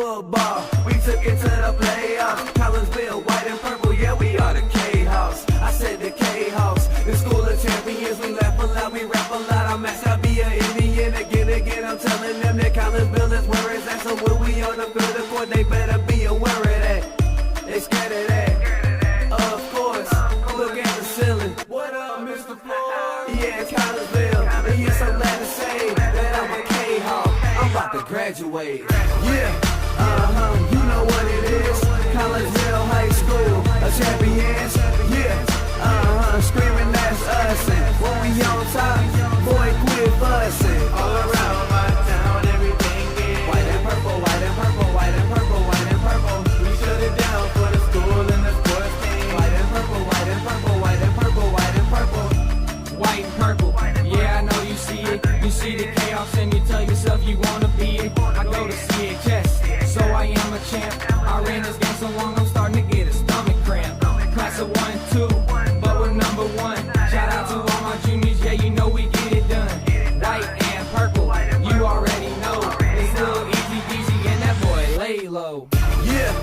football. We took it to the playoffs. Collinsville, white and purple, yeah, we are the K-House. I said the K-House. The school of champions, we laugh a lot, we rap a lot. I'm asked to be an Indian again. I'm telling them that Collinsville is where it's at. So when we on the field of court, they better be aware of that. They scared of that. Of course, look at the ceiling. What up, Mr. Floyd? Yeah, Collinsville. And yes, I'm glad to say that I'm a K-Hawk. I'm about to graduate. Yeah, you know what it is. Collinsville High School, a champions. Yeah, screaming that's us. And when we on top, boy, quit fussing. All around my town, everything is white and purple, white and purple, white and purple, white and purple. We shut it down for the school and the sports team. White and purple, white and purple, white and purple, white and purple. White and purple, yeah, I know you see it. You see the chaos and you tell yourself you wanna be it. I go to CHS, so I am a champ. I ran this game so long I'm starting to get a stomach cramp. Class of 1 and 2, but we're number 1. Shout out to all my juniors, yeah, you know we get it done. White and purple, you already know. It's little easy peasy and that boy lay low. Yeah,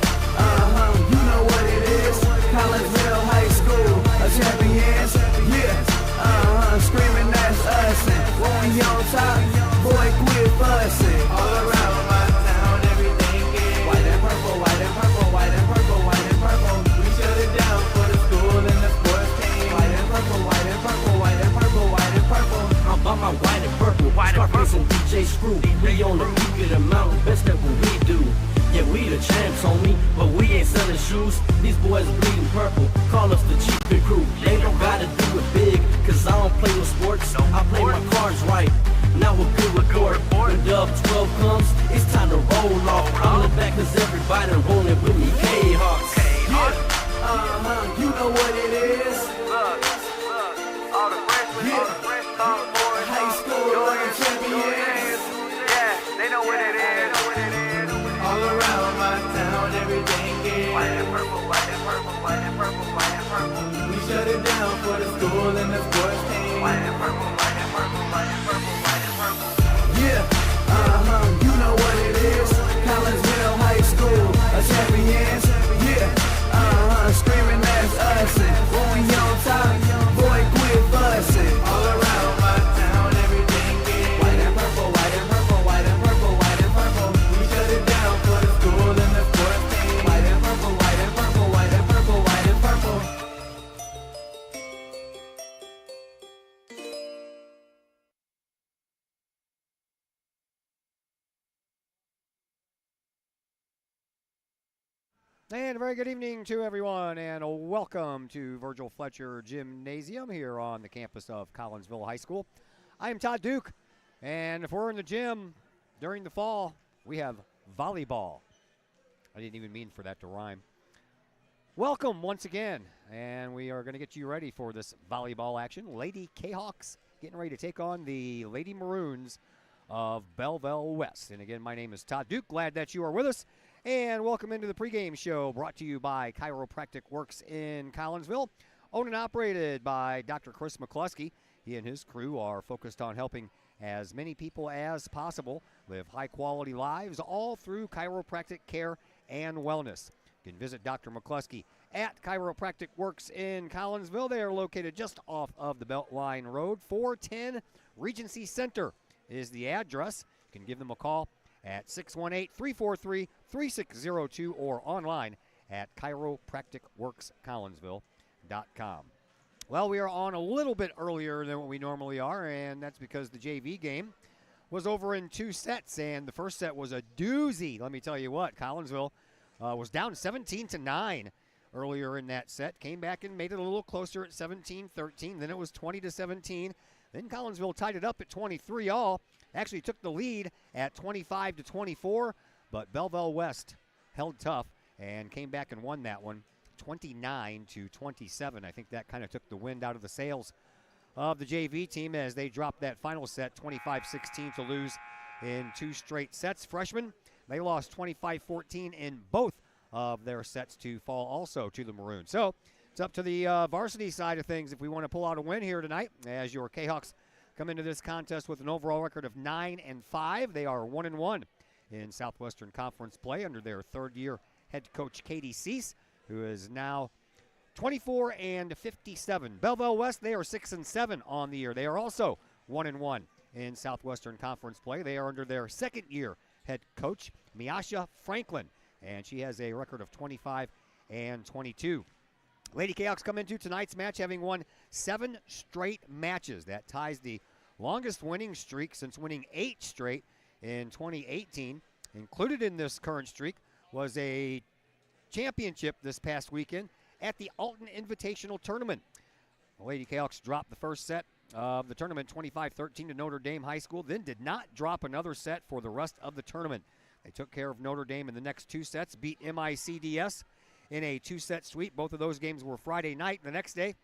you know what it is. Collinsville High School, a champions. Yeah, screaming that's us. And when we on top, boy, quit fussing. All around my town, everything is white and purple, white and purple, white and purple, white and purple. We shut it down for the school and the sports team. White and purple, white and purple, white and purple, white and purple. I'm by my white and purple, Scarface and DJ Screw. We on the peak of the mountain, best at what we do. Yeah, we the champs, homie, but we ain't selling shoes. These boys bleeding purple, call us the cheapin' crew. They don't gotta do it big, cause I don't play with sports. I play my cards right, now a good report. When Dub 12 comes, it's time to roll off. I'm in the back cause everybody rolling with me, K-Hawks. Yeah, you know what it is. All the freshmen, all the boys, High school, champions. yeah, they know what it is. All around my town, everything is White and purple, white and purple, white and purple, white and purple. we shut it down for the school and the sports team. White and purple, white and purple, white and purple, white and purple. Yeah, you know what it is. Collinsville High School, a champions. Yeah, screaming that's us. And when we on top, boy, quit fussing. All around my town, everything is white and purple, white and purple, white and purple, white and purple. We shut it down for the school and the sports team. White and purple, white and purple, white and purple, white and purple. And a very good evening to everyone, and welcome to Virgil Fletcher Gymnasium here on the campus of Collinsville High School. I am Todd Duke, and if we're in the gym during the fall, we have volleyball. I didn't even mean for that to rhyme. Welcome once again, and we are going to get you ready for this volleyball action. Lady Kahawks getting ready to take on the Lady Maroons of Belleville West. And again, my name is Todd Duke. Glad that you are with us. And welcome into the pregame show brought to you by Chiropractic Works in Collinsville, owned and operated by Dr. Chris McCluskey. He and his crew are focused on helping as many people as possible live high-quality lives, all through chiropractic care and wellness. You can visit Dr. McCluskey at Chiropractic Works in Collinsville. They are located just off of the Beltline Road. 410 Regency Center is the address. You can give them a call at 618-343-3602 or online at chiropracticworkscollinsville.com. Well, we are on a little bit earlier than what we normally are, and that's because the JV game was over in 2 sets, and the first set was a doozy. Let me tell you what, Collinsville was down 17-9 earlier in that set, came back and made it a little closer at 17-13, then it was 20-17. Then Collinsville tied it up at 23 all. Actually took the lead at 25-24, but Belleville West held tough and came back and won that one 29-27. I think that kind of took the wind out of the sails of the JV team as they dropped that final set 25-16 to lose in 2 straight sets. Freshmen, they lost 25-14 in both of their sets to fall also to the Maroons. So it's up to the varsity side of things if we want to pull out a win here tonight, as your Kahawks come into this contest with an overall record of 9-5. They are 1-1 in Southwestern Conference play under their third-year head coach Katie Cease, who is now 24-57. Belleville West, they are 6-7 on the year. They are also 1-1 in Southwestern Conference play. They are under their second-year head coach Miasha Franklin, and she has a record of 25-22. Lady Kahawks come into tonight's match having won 7 straight matches. That ties the longest winning streak since winning 8 straight in 2018. Included in this current streak was a championship this past weekend at the Alton Invitational Tournament. The Lady Kahawks dropped the first set of the tournament 25-13 to Notre Dame High School, then did not drop another set for the rest of the tournament. They took care of Notre Dame in the next 2 sets, beat MICDS in a 2-set sweep. Both of those games were Friday night. The next day,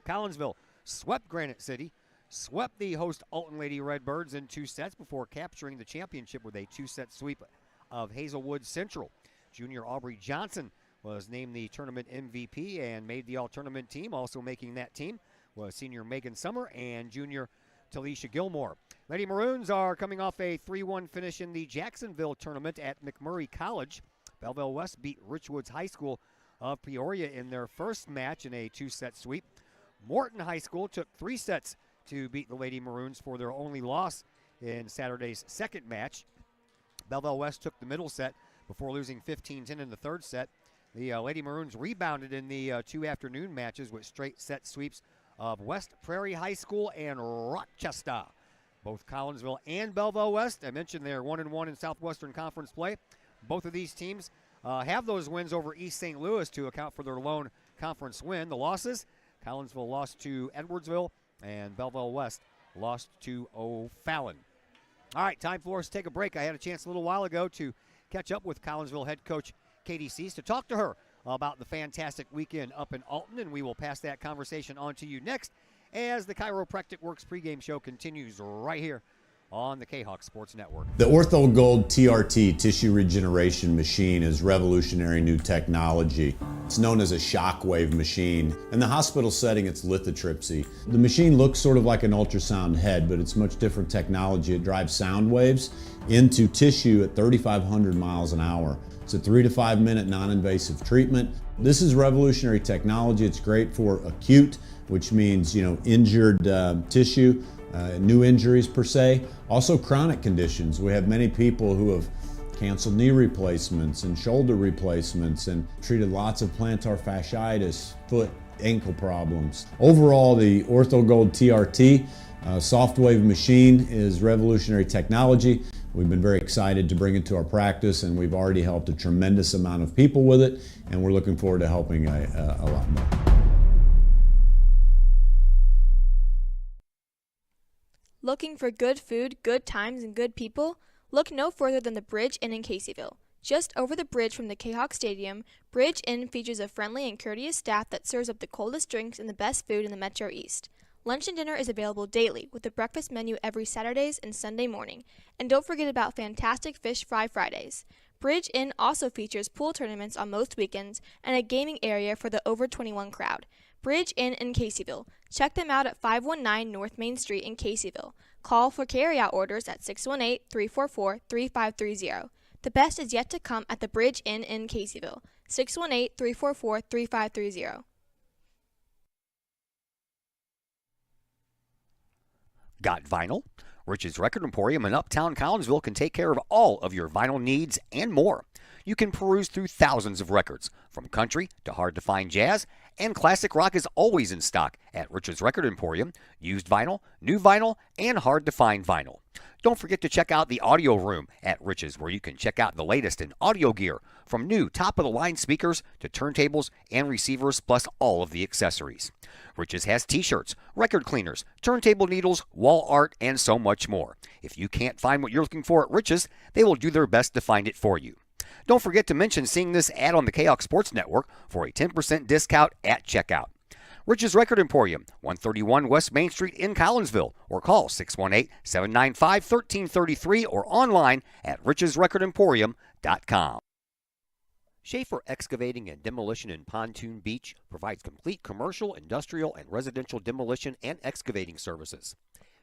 Collinsville swept Granite City, swept the host Alton Lady Redbirds in 2 sets before capturing the championship with a 2-set sweep of Hazelwood Central. Junior Aubrey Johnson was named the tournament MVP and made the all-tournament team. Also making that team was senior Megan Summer and junior Talisha Gilmore. Lady Maroons are coming off a 3-1 finish in the Jacksonville tournament at McMurray College. Belleville West beat Richwoods High School of Peoria in their first match in a 2-set sweep. Morton High School took 3 sets to beat the Lady Maroons for their only loss in Saturday's second match. Belleville West took the middle set before losing 15-10 in the third set. The Lady Maroons rebounded in the 2 afternoon matches with straight set sweeps of West Prairie High School and Rochester. Both Collinsville and Belleville West, I mentioned they're 1-1 in Southwestern Conference play. Both of these teams have those wins over East St. Louis to account for their lone conference win. The losses, Collinsville lost to Edwardsville and Belleville West lost to O'Fallon. All right, time for us to take a break. I had a chance a little while ago to catch up with Collinsville head coach Katie Cease to talk to her about the fantastic weekend up in Alton, and we will pass that conversation on to you next as the Chiropractic Works pregame show continues right here on the Kahok Sports Network. The Ortho Gold TRT tissue regeneration machine is revolutionary new technology. It's known as a shockwave machine. In the hospital setting, it's lithotripsy. The machine looks sort of like an ultrasound head, but it's much different technology. It drives sound waves into tissue at 3,500 miles an hour. It's a 3 to 5 minute non-invasive treatment. This is revolutionary technology. It's great for acute, which means, injured tissue. New injuries per se, also chronic conditions. We have many people who have canceled knee replacements and shoulder replacements and treated lots of plantar fasciitis, foot, ankle problems. Overall, the OrthoGold TRT soft wave machine is revolutionary technology. We've been very excited to bring it to our practice, and we've already helped a tremendous amount of people with it, and we're looking forward to helping a lot more. Looking for good food, good times, and good people? Look no further than the Bridge Inn in Caseyville. Just over the bridge from the Kahok Stadium, Bridge Inn features a friendly and courteous staff that serves up the coldest drinks and the best food in the Metro East. Lunch and dinner is available daily with a breakfast menu every Saturdays and Sunday morning. And don't forget about fantastic fish fry Fridays. Bridge Inn also features pool tournaments on most weekends and a gaming area for the over 21 crowd. Bridge Inn in Caseyville. Check them out at 519 North Main Street in Caseyville. Call for carryout orders at 618-344-3530. The best is yet to come at the Bridge Inn in Caseyville. 618-344-3530. Got vinyl? Rich's Record Emporium in Uptown Collinsville can take care of all of your vinyl needs and more. You can peruse through thousands of records, from country to hard-to-find jazz, and classic rock is always in stock at Rich's Record Emporium. Used vinyl, new vinyl, and hard-to-find vinyl. Don't forget to check out the audio room at Rich's, where you can check out the latest in audio gear, from new top-of-the-line speakers to turntables and receivers, plus all of the accessories. Rich's has t-shirts, record cleaners, turntable needles, wall art, and so much more. If you can't find what you're looking for at Rich's, they will do their best to find it for you. Don't forget to mention seeing this ad on the Kahok Sports Network for a 10% discount at checkout. Rich's Record Emporium, 131 West Main Street in Collinsville, or call 618-795-1333 or online at richesrecordemporium.com. Schaefer Excavating and Demolition in Pontoon Beach provides complete commercial, industrial, and residential demolition and excavating services.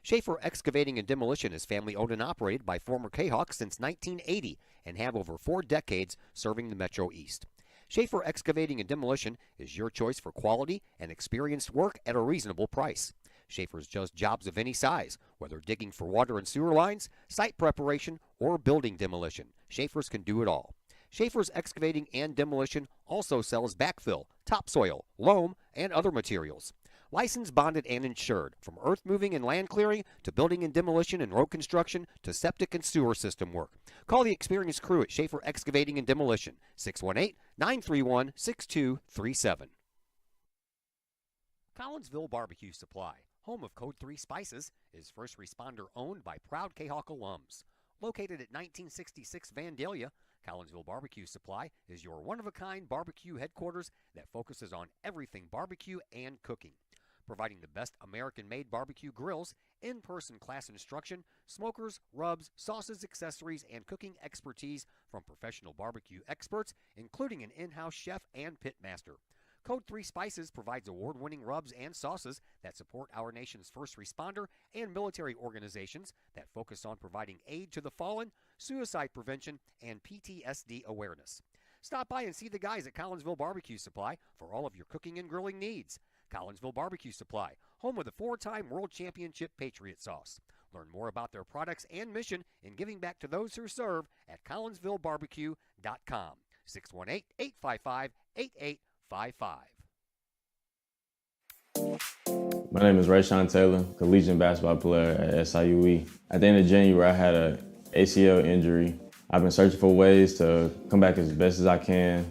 Schaefer Excavating and Demolition is family owned and operated by former Kahok since 1980 and have over 4 decades serving the Metro East. Schaefer Excavating and Demolition is your choice for quality and experienced work at a reasonable price. Schaefer's does jobs of any size, whether digging for water and sewer lines, site preparation, or building demolition. Schaefer's can do it all. Schaefer's Excavating and Demolition also sells backfill, topsoil, loam, and other materials. Licensed, bonded, and insured, from earth moving and land clearing to building and demolition and road construction to septic and sewer system work. Call the experienced crew at Schaefer Excavating and Demolition, 618-931-6237. Collinsville Barbecue Supply, home of Code 3 Spices, is first responder owned by proud Kahok alums. Located at 1966 Vandalia, Collinsville Barbecue Supply is your one-of-a-kind barbecue headquarters that focuses on everything barbecue and cooking. Providing the best American-made barbecue grills, in-person class instruction, smokers, rubs, sauces, accessories, and cooking expertise from professional barbecue experts, including an in-house chef and pit master. Code 3 Spices provides award-winning rubs and sauces that support our nation's first responder and military organizations that focus on providing aid to the fallen, suicide prevention, and PTSD awareness. Stop by and see the guys at Collinsville Barbecue Supply for all of your cooking and grilling needs. Collinsville Barbecue Supply, home of the 4-time World Championship Patriot Sauce. Learn more about their products and mission in giving back to those who serve at collinsvillebarbecue.com. 618-855-8855. My name is Rayshawn Taylor, collegiate basketball player at SIUE. At the end of January, I had an ACL injury. I've been searching for ways to come back as best as I can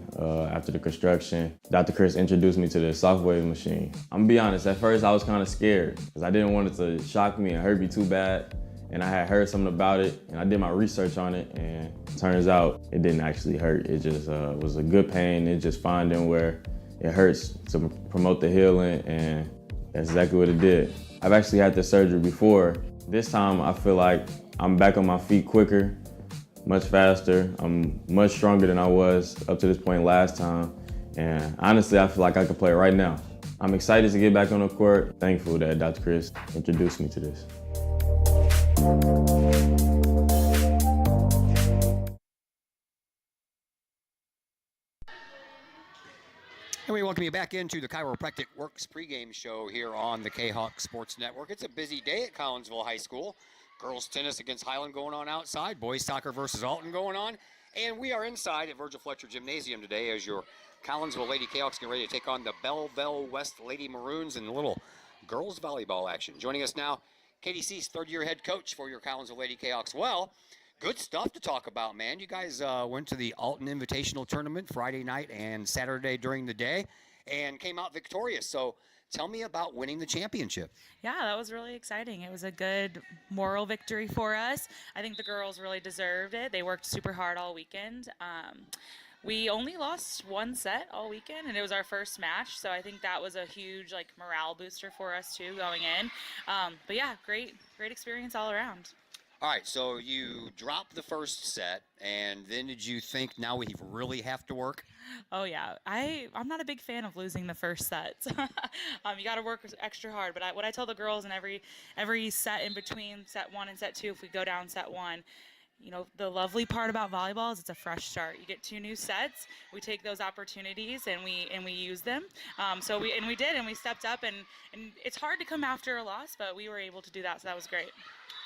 after the construction. Dr. Chris introduced me to the Shockwave machine. I'm gonna be honest, at first I was kind of scared because I didn't want it to shock me and hurt me too bad. And I had heard something about it and I did my research on it, and it turns out it didn't actually hurt. It just was a good pain. It's just finding where it hurts to promote the healing, and that's exactly what it did. I've actually had this surgery before. This time I feel like I'm back on my feet quicker, much faster. I'm much stronger than I was up to this point last time. And honestly, I feel like I could play right now. I'm excited to get back on the court. Thankful that Dr. Chris introduced me to this. And we welcome you back into the Chiropractic Works pregame show here on the Kahok Sports Network. It's a busy day at Collinsville High School. Girls tennis against Highland going on outside. Boys soccer versus Alton going on. And we are inside at Virgil Fletcher Gymnasium today as your Collinsville Lady Kahawks get ready to take on the Belleville West Lady Maroons in a little girls volleyball action. Joining us now, KDC's third-year head coach for your Collinsville Lady Kahawks. Well, good stuff to talk about, man. You guys went to the Alton Invitational Tournament Friday night and Saturday during the day and came out victorious. So tell me about winning the championship. Yeah, that was really exciting. It was a good moral victory for us. I think the girls really deserved it. They worked super hard all weekend. We only lost one set all weekend, and it was our first match, so I think that was a huge morale booster for us too going in. But yeah, great experience all around. All right, so you dropped the first set, and then did you think now we really have to work? Oh yeah, I'm not a big fan of losing the first set. You got to work extra hard. But what I tell the girls in every set in between set 1 and set 2, if we go down set 1, you know, the lovely part about volleyball is it's a fresh start. You get 2 new sets. We take those opportunities and we use them. So we did, and we stepped up, and it's hard to come after a loss, but we were able to do that, so that was great.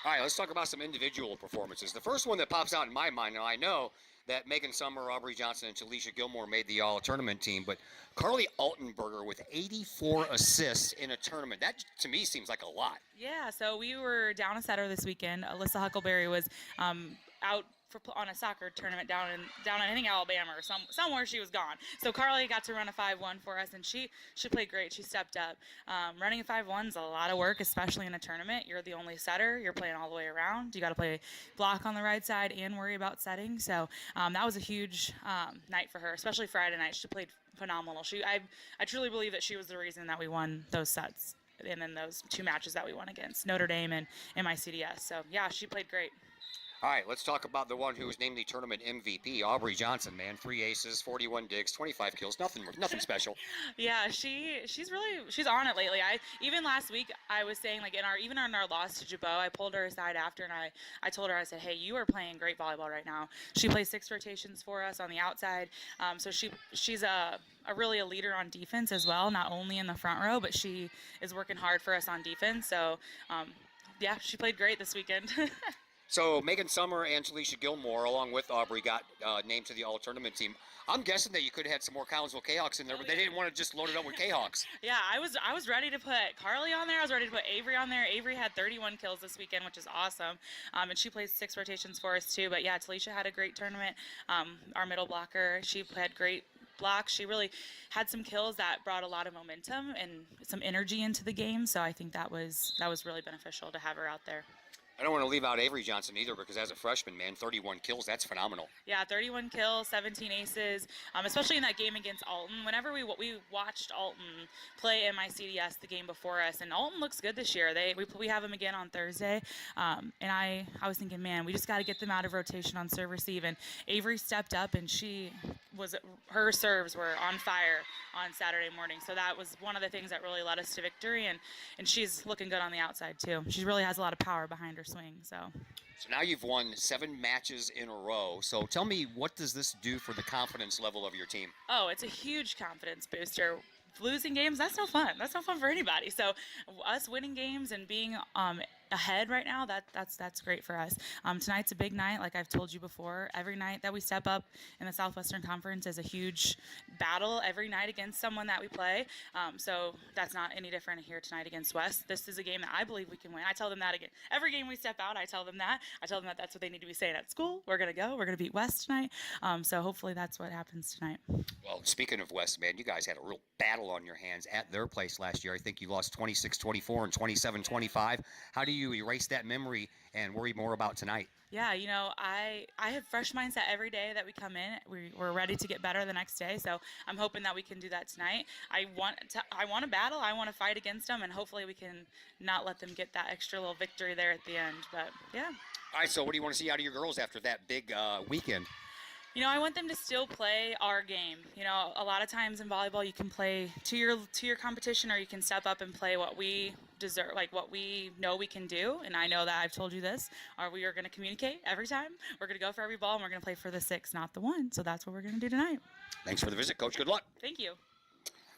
All right, let's talk about some individual performances. The first one that pops out in my mind, now I know that Megan Summer, Aubrey Johnson, and Talisha Gilmore made the all-tournament team, but Carly Altenberger with 84 assists in a tournament, that to me seems like a lot. Yeah, so we were down a setter this weekend. Alyssa Huckleberry was out on a soccer tournament down in I think Alabama or somewhere. She was gone. So Carly got to run a 5-1 for us, and she played great. She stepped up. Running a 5-1 is a lot of work, especially in a tournament. You're the only setter. You're playing all the way around. You got to play block on the right side and worry about setting. So that was a huge night for her, especially Friday night. She played phenomenal. I truly believe that she was the reason that we won those sets, and then those 2 matches that we won against Notre Dame and MICDS. So yeah, she played great. All right, let's talk about the one who was named the tournament MVP, Aubrey Johnson, man. 3 aces, 41 digs, 25 kills, nothing special. Yeah, she's on it lately. Even last week I was saying, like, in our loss to Jabot, I pulled her aside after and I told her, I said, hey, you are playing great volleyball right now. She plays 6 rotations for us on the outside, so she's really a leader on defense as well, not only in the front row, but she is working hard for us on defense. So yeah, she played great this weekend. So Megan Summer and Talisha Gilmore, along with Aubrey, got named to the all-tournament team. I'm guessing that you could have had some more Collinsville Kahawks in there, but they didn't want to just load it up with Kahawks. Yeah, I was ready to put Carly on there. I was ready to put Avery on there. Avery had 31 kills this weekend, which is awesome. And she plays 6 rotations for us too. But yeah, Talisha had a great tournament. Our middle blocker, she had great blocks. She really had some kills that brought a lot of momentum and some energy into the game. So I think that was really beneficial to have her out there. I don't want to leave out Avery Johnson either, because as a freshman, man, 31 kills, that's phenomenal. Yeah, 31 kills, 17 aces, especially in that game against Alton. Whenever we watched Alton play MICDS the game before us, and Alton looks good this year. We have them again on Thursday, and I was thinking, man, we just got to get them out of rotation on serve receive. And Avery stepped up, and her serves were on fire on Saturday morning. So that was one of the things that really led us to victory, and she's looking good on the outside too. She really has a lot of power behind her swing. So now you've won 7 matches in a row. So tell me, what does this do for the confidence level of your team? Oh, it's a huge confidence booster. Losing games, that's no fun. That's no fun for anybody. So us winning games and being ahead right now, that's great for us. Tonight's a big night, like I've told you before. Every night that we step up in the Southwestern Conference is a huge battle every night against someone that we play. So that's not any different here tonight against West. This is a game that I believe we can win. I tell them that again. Every game we step out, I tell them that. I tell them that that's what they need to be saying at school. We're going to go. We're going to beat West tonight. So hopefully that's what happens tonight. Well, speaking of West, man, you guys had a real battle on your hands at their place last year. I think you lost 26-24 and 27-25. How do you erase that memory and worry more about tonight? Yeah, I have fresh mindset every day that we come in. We're ready to get better the next day, so I'm hoping that we can do that tonight. I want to battle. I want to fight against them, and hopefully we can not let them get that extra little victory there at the end. But yeah. All right, so what do you want to see out of your girls after that big weekend? I want them to still play our game. A lot of times in volleyball you can play to your competition, or you can step up and play what we deserve, like what we know we can do. And I know that I've told you this, or we are going to communicate every time. We're going to go for every ball, and we're going to play for the 6, not the 1. So that's what we're going to do tonight. Thanks for the visit, Coach. Good luck. Thank you.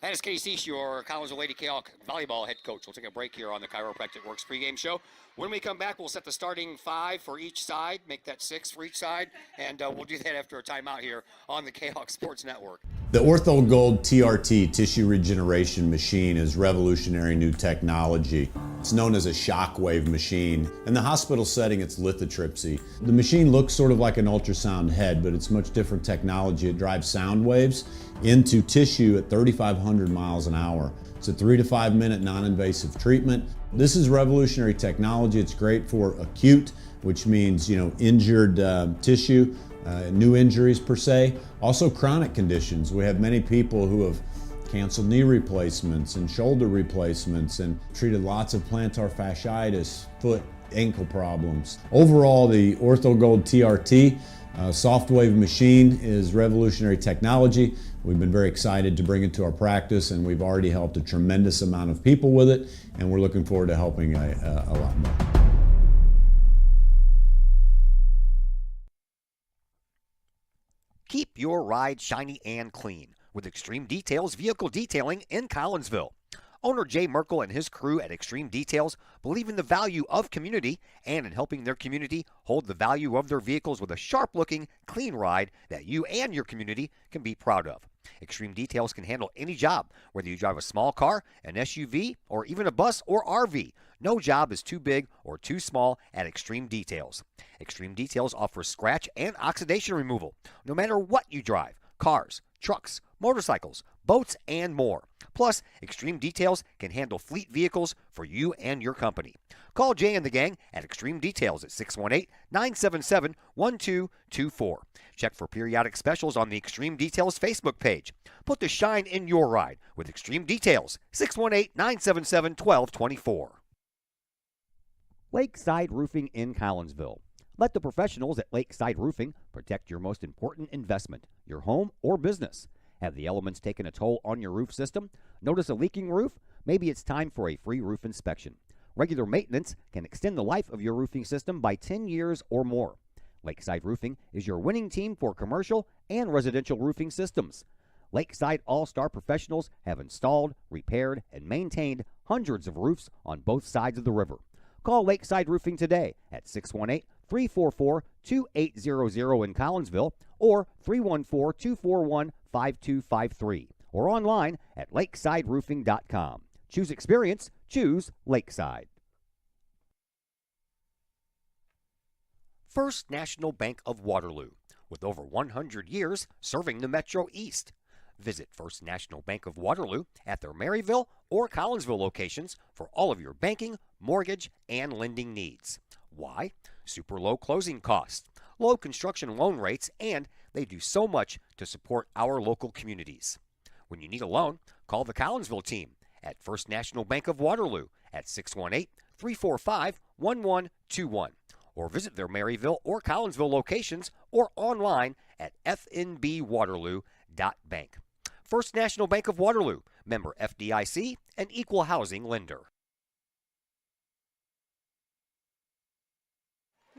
That is Casey, your Collinsville Lady Kahok volleyball head coach. We'll take a break here on the Chiropractic Works pregame show. When we come back, we'll set the starting 5 for each side, make that 6 for each side, and we'll do that after a timeout here on the Kahok Sports Network. The Ortho Gold TRT tissue regeneration machine is revolutionary new technology. It's known as a shockwave machine. In the hospital setting, it's lithotripsy. The machine looks sort of like an ultrasound head, but it's much different technology. It drives sound waves into tissue at 3,500 miles an hour. It's a 3 to 5 minute non-invasive treatment. This is revolutionary technology. It's great for acute, which means injured tissue. New injuries per se, also chronic conditions. We have many people who have canceled knee replacements and shoulder replacements and treated lots of plantar fasciitis, foot, ankle problems. Overall, the OrthoGold TRT soft wave machine is revolutionary technology. We've been very excited to bring it to our practice, and we've already helped a tremendous amount of people with it, and we're looking forward to helping a lot more. Keep your ride shiny and clean with Extreme Details Vehicle Detailing in Collinsville. Owner Jay Merkel and his crew at Extreme Details believe in the value of community and in helping their community hold the value of their vehicles with a sharp-looking, clean ride that you and your community can be proud of. Extreme Details can handle any job, whether you drive a small car, an SUV, or even a bus or RV. No job is too big or too small at Extreme Details. Extreme Details offers scratch and oxidation removal, no matter what you drive: cars, trucks, motorcycles, boats, and more. Plus, Extreme Details can handle fleet vehicles for you and your company. Call Jay and the gang at Extreme Details at 618-977-1224. Check for periodic specials on the Extreme Details Facebook page. Put the shine in your ride with Extreme Details, 618-977-1224. Lakeside Roofing in Collinsville. Let the professionals at Lakeside Roofing protect your most important investment, your home or business. Have the elements taken a toll on your roof system? Notice a leaking roof? Maybe it's time for a free roof inspection. Regular maintenance can extend the life of your roofing system by 10 years or more. Lakeside Roofing is your winning team for commercial and residential roofing systems. Lakeside All-Star professionals have installed, repaired, and maintained hundreds of roofs on both sides of the river. Call Lakeside Roofing today at 618-344-2800 in Collinsville or 314-241-5253 or online at lakesideroofing.com. Choose experience, choose Lakeside. First National Bank of Waterloo, with over 100 years serving the Metro East. Visit First National Bank of Waterloo at their Maryville or Collinsville locations for all of your banking, mortgage, and lending needs. Why? Super low closing costs, low construction loan rates, and they do so much to support our local communities. When you need a loan, call the Collinsville team at First National Bank of Waterloo at 618-345-1121 or visit their Maryville or Collinsville locations or online at fnbwaterloo.bank. First National Bank of Waterloo, member FDIC, and equal housing lender.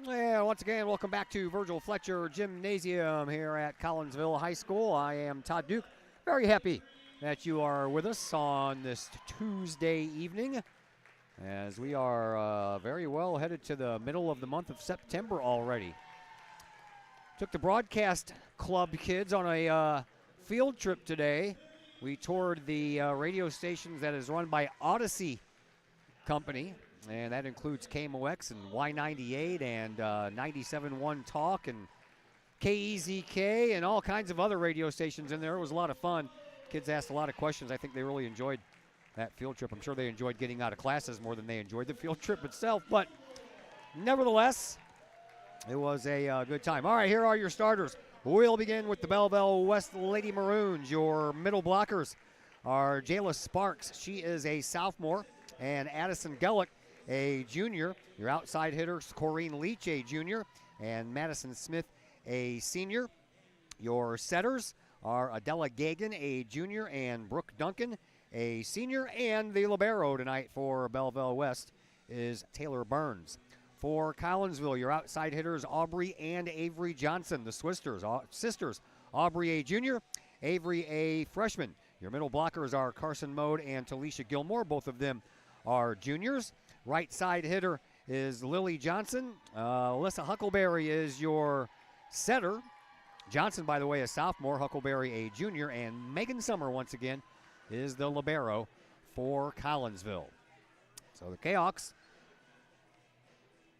Yeah, once again, welcome back to Virgil Fletcher Gymnasium here at Collinsville High School. I am Todd Duke. Very happy that you are with us on this Tuesday evening as we are very well headed to the middle of the month of September already. Took the broadcast club kids on a field trip today. We toured the radio stations that is run by Odyssey Company, and that includes KMOX and Y98 and 97.1 Talk and KEZK and all kinds of other radio stations in there. It was a lot of fun. Kids asked a lot of questions. I think they really enjoyed that field trip. I'm sure they enjoyed getting out of classes more than they enjoyed the field trip itself, but nevertheless, it was a good time. All right, here are your starters. We'll begin with the Belleville West Lady Maroons. Your middle blockers are Jayla Sparks. She is a sophomore, and Addison Gellick, a junior. Your outside hitters, Corrine Leach, a junior, and Madison Smith, a senior. Your setters are Adela Gagan, a junior, and Brooke Duncan, a senior. And the libero tonight for Belleville West is Taylor Burns. For Collinsville, your outside hitters, Aubrey and Avery Johnson, the sisters, Aubrey a junior, Avery a freshman. Your middle blockers are Carson Mode and Talisha Gilmore. Both of them are juniors. Right side hitter is Lily Johnson. Alyssa Huckleberry is your setter. Johnson, by the way, a sophomore, Huckleberry a junior, and Megan Summer, once again, is the libero for Collinsville. So the Kahawks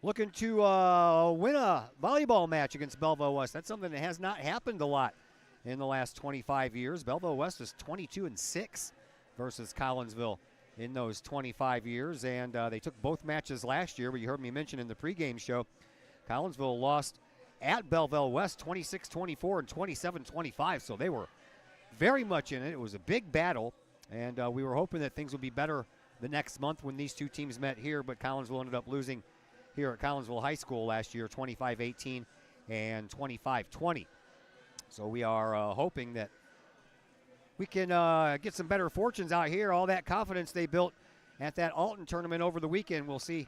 looking to win a volleyball match against Belleville West. That's something that has not happened a lot in the last 25 years. Belleville West is 22-6 versus Collinsville in those 25 years, and they took both matches last year, but you heard me mention in the pregame show, Collinsville lost at Belleville West 26-24 and 27-25, so they were very much in it. It was a big battle, and we were hoping that things would be better the next month when these two teams met here, but Collinsville ended up losing here at Collinsville High School last year, 25-18 and 25-20. So we are hoping that we can get some better fortunes out here. All that confidence they built at that Alton tournament over the weekend, we'll see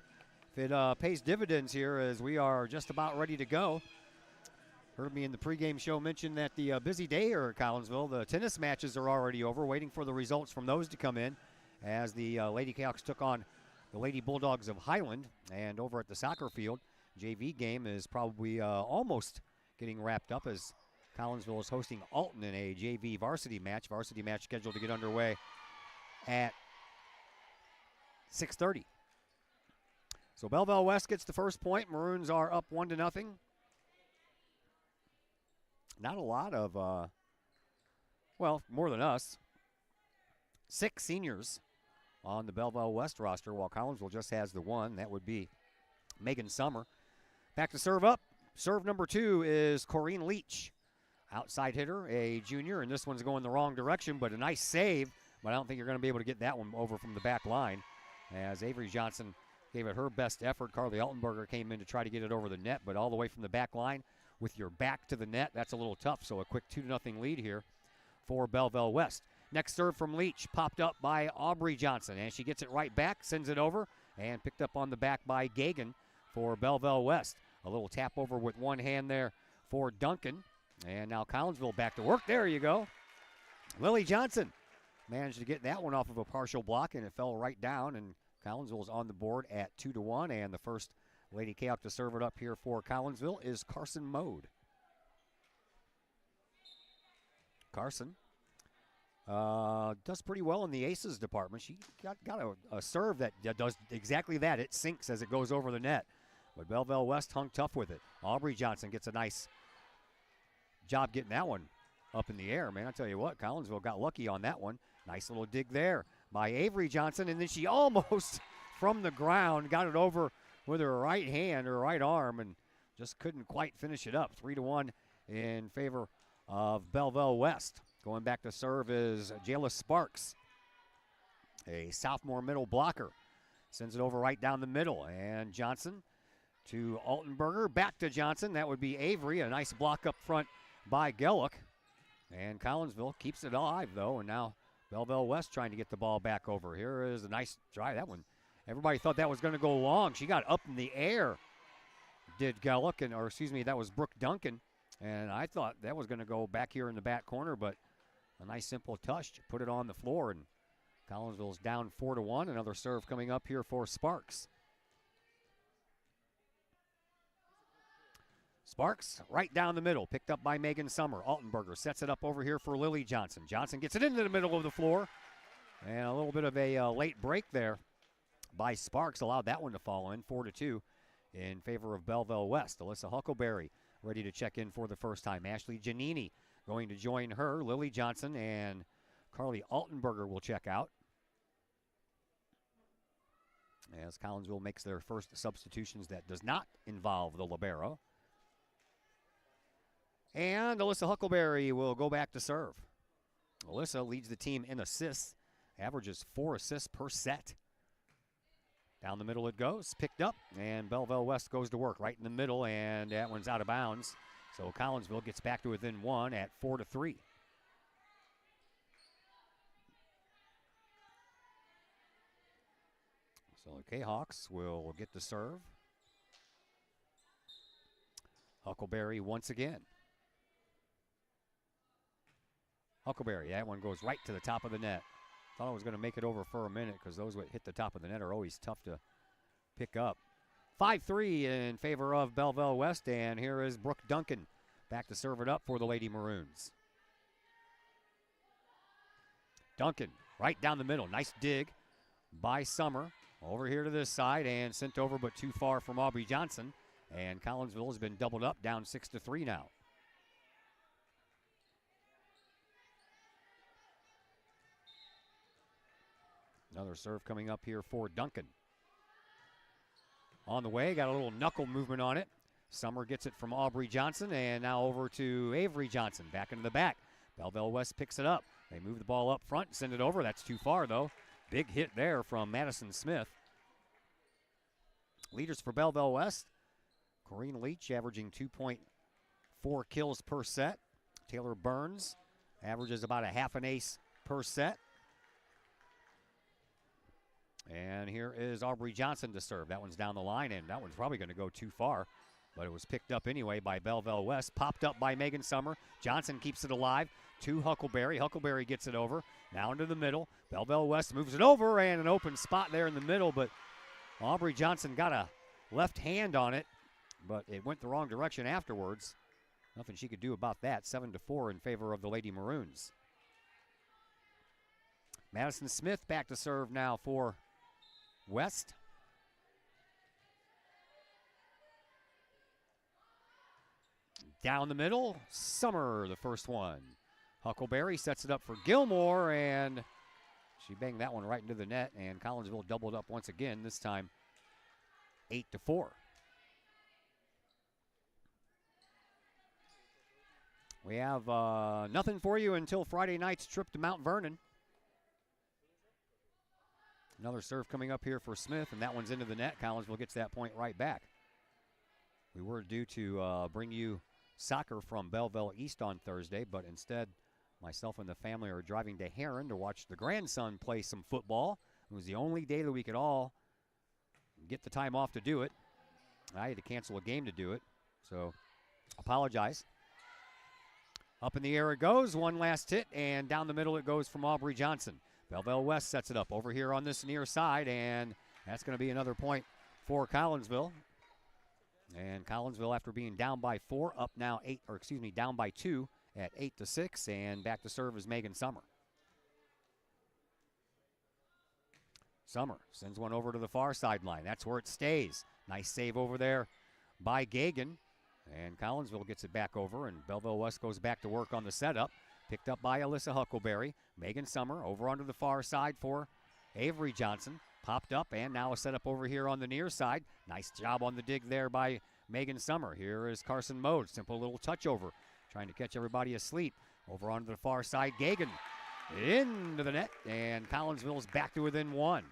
if it pays dividends here as we are just about ready to go. Heard me in the pregame show mention that the busy day here at Collinsville, the tennis matches are already over, waiting for the results from those to come in as the Lady Cayhawks took on the Lady Bulldogs of Highland. And over at the soccer field, JV game is probably almost getting wrapped up as Collinsville is hosting Alton in a JV varsity match. Varsity match scheduled to get underway at 6:30. So Belleville West gets the first point. Maroons are up 1-0. Not a lot of, well, more than us. 6 seniors on the Belleville West roster, while Collinsville just has the one. That would be Megan Summer. Back to serve up. Serve number 2 is Corrine Leach. Outside hitter, a junior, and this one's going the wrong direction, but a nice save. But I don't think you're going to be able to get that one over from the back line as Avery Johnson gave it her best effort. Carly Altenberger came in to try to get it over the net, but all the way from the back line with your back to the net, that's a little tough. So a quick 2-0 lead here for Belleville West. Next serve from Leach, popped up by Aubrey Johnson, and she gets it right back, sends it over, and picked up on the back by Gagan for Belleville West. A little tap over with one hand there for Duncan. And now Collinsville back to work. There you go. Lily Johnson managed to get that one off of a partial block, and it fell right down, and Collinsville is on the board at 2-1, and the first Lady Kahok to serve it up here for Collinsville is Carson Mode. Carson does pretty well in the aces department. She got a serve that does exactly that. It sinks as it goes over the net. But Belleville West hung tough with it. Aubrey Johnson gets a nice job getting that one up in the air, man. I tell you what, Collinsville got lucky on that one. Nice little dig there by Avery Johnson, and then she almost from the ground got it over with her right hand or right arm and just couldn't quite finish it up. 3-1 in favor of Belleville West. Going back to serve is Jayla Sparks, a sophomore middle blocker. Sends it over right down the middle, and Johnson to Altenberger, back to Johnson. That would be Avery. A nice block up front by Gellick. And Collinsville keeps it alive, though, and now Belleville West trying to get the ball back over. Here is a nice try. That one, everybody thought that was going to go long. She got up in the air, did Gellick, or excuse me, that was Brooke Duncan. And I thought that was going to go back here in the back corner, but a nice simple touch to put it on the floor, and Collinsville's down 4-1. Another serve coming up here for Sparks. Sparks right down the middle, picked up by Megan Summer. Altenberger sets it up over here for Lily Johnson. Johnson gets it into the middle of the floor, and a little bit of a late break there by Sparks allowed that one to fall in. 4-2 in favor of Belleville West. Alyssa Huckleberry ready to check in for the first time. Ashley Giannini going to join her. Lily Johnson and Carly Altenberger will check out as Collinsville makes their first substitutions that does not involve the libero. And Alyssa Huckleberry will go back to serve. Alyssa leads the team in assists, averages 4 assists per set. Down the middle it goes, picked up, and Belleville West goes to work right in the middle, and that one's out of bounds. So Collinsville gets back to within 1 at 4-3. So the Kahawks will get the serve. Huckleberry once again. Huckleberry, that one goes right to the top of the net. Thought I was going to make it over for a minute because those that hit the top of the net are always tough to pick up. 5-3 in favor of Belleville West, and here is Brooke Duncan back to serve it up for the Lady Maroons. Duncan right down the middle. Nice dig by Summer. Over here to this side and sent over but too far from Aubrey Johnson. And Collinsville has been doubled up, down 6-3 now. Another serve coming up here for Duncan. On the way, got a little knuckle movement on it. Summer gets it from Aubrey Johnson, and now over to Avery Johnson, back into the back. Belleville West picks it up. They move the ball up front, send it over. That's too far, though. Big hit there from Madison Smith. Leaders for Belleville West. Corrine Leach averaging 2.4 kills per set. Taylor Burns averages about a half an ace per set. And here is Aubrey Johnson to serve. That one's down the line, and that one's probably going to go too far. But it was picked up anyway by Belleville West. Popped up by Megan Summer. Johnson keeps it alive to Huckleberry. Huckleberry gets it over. Now into the middle. Belleville West moves it over, and an open spot there in the middle. But Aubrey Johnson got a left hand on it, but it went the wrong direction afterwards. Nothing she could do about that. 7-4 in favor of the Lady Maroons. Madison Smith back to serve now for West. Down the middle, Summer, the first one. Huckleberry sets it up for Gilmore, and she banged that one right into the net, and Collinsville doubled up once again, this time 8-4. We have nothing for you until Friday night's trip to Mount Vernon. Another serve coming up here for Smith, and that one's into the net. Collinsville gets that point right back. We were due to bring you soccer from Belleville East on Thursday, but instead myself and the family are driving to Heron to watch the grandson play some football. It was the only day that we could all get the time off to do it. I had to cancel a game to do it, so apologize. Up in the air it goes, one last hit, and down the middle it goes from Aubrey Johnson. Belleville West sets it up over here on this near side, and that's going to be another point for Collinsville. And Collinsville, after being down by 4, up now down by 2 at 8-6, and back to serve is Megan Summer. Summer sends one over to the far sideline. That's where it stays. Nice save over there by Gagan. And Collinsville gets it back over, and Belleville West goes back to work on the setup. Picked up by Alyssa Huckleberry. Megan Summer over onto the far side for Avery Johnson. Popped up, and now a setup over here on the near side. Nice job on the dig there by Megan Summer. Here is Carson Mode. Simple little touch over, trying to catch everybody asleep. Over onto the far side, Gagan into the net, and Collinsville's back to within 1.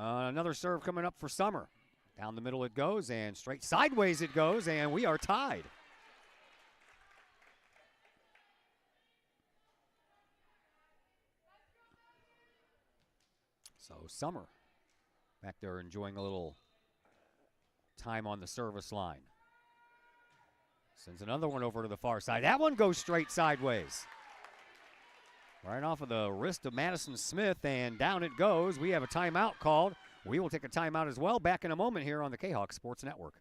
Another serve coming up for Summer. Down the middle it goes, and straight sideways it goes, and we are tied. So Summer back there enjoying a little time on the service line. Sends another one over to the far side. That one goes straight sideways. Right off of the wrist of Madison Smith, and down it goes. We have a timeout called. We will take a timeout as well. Back in a moment here on the Kahok Sports Network.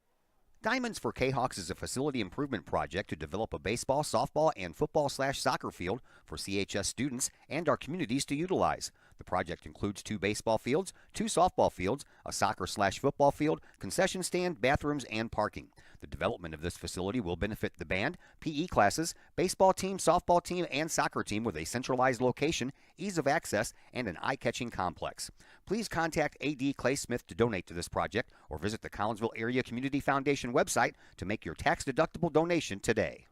Diamonds for Kahawks is a facility improvement project to develop a baseball, softball, and football/soccer field for CHS students and our communities to utilize. The project includes 2 baseball fields, 2 softball fields, a soccer/football field, concession stand, bathrooms, and parking. The development of this facility will benefit the band, PE classes, baseball team, softball team, and soccer team with a centralized location, ease of access, and an eye-catching complex. Please contact A.D. Clay Smith to donate to this project or visit the Collinsville Area Community Foundation website to make your tax-deductible donation today.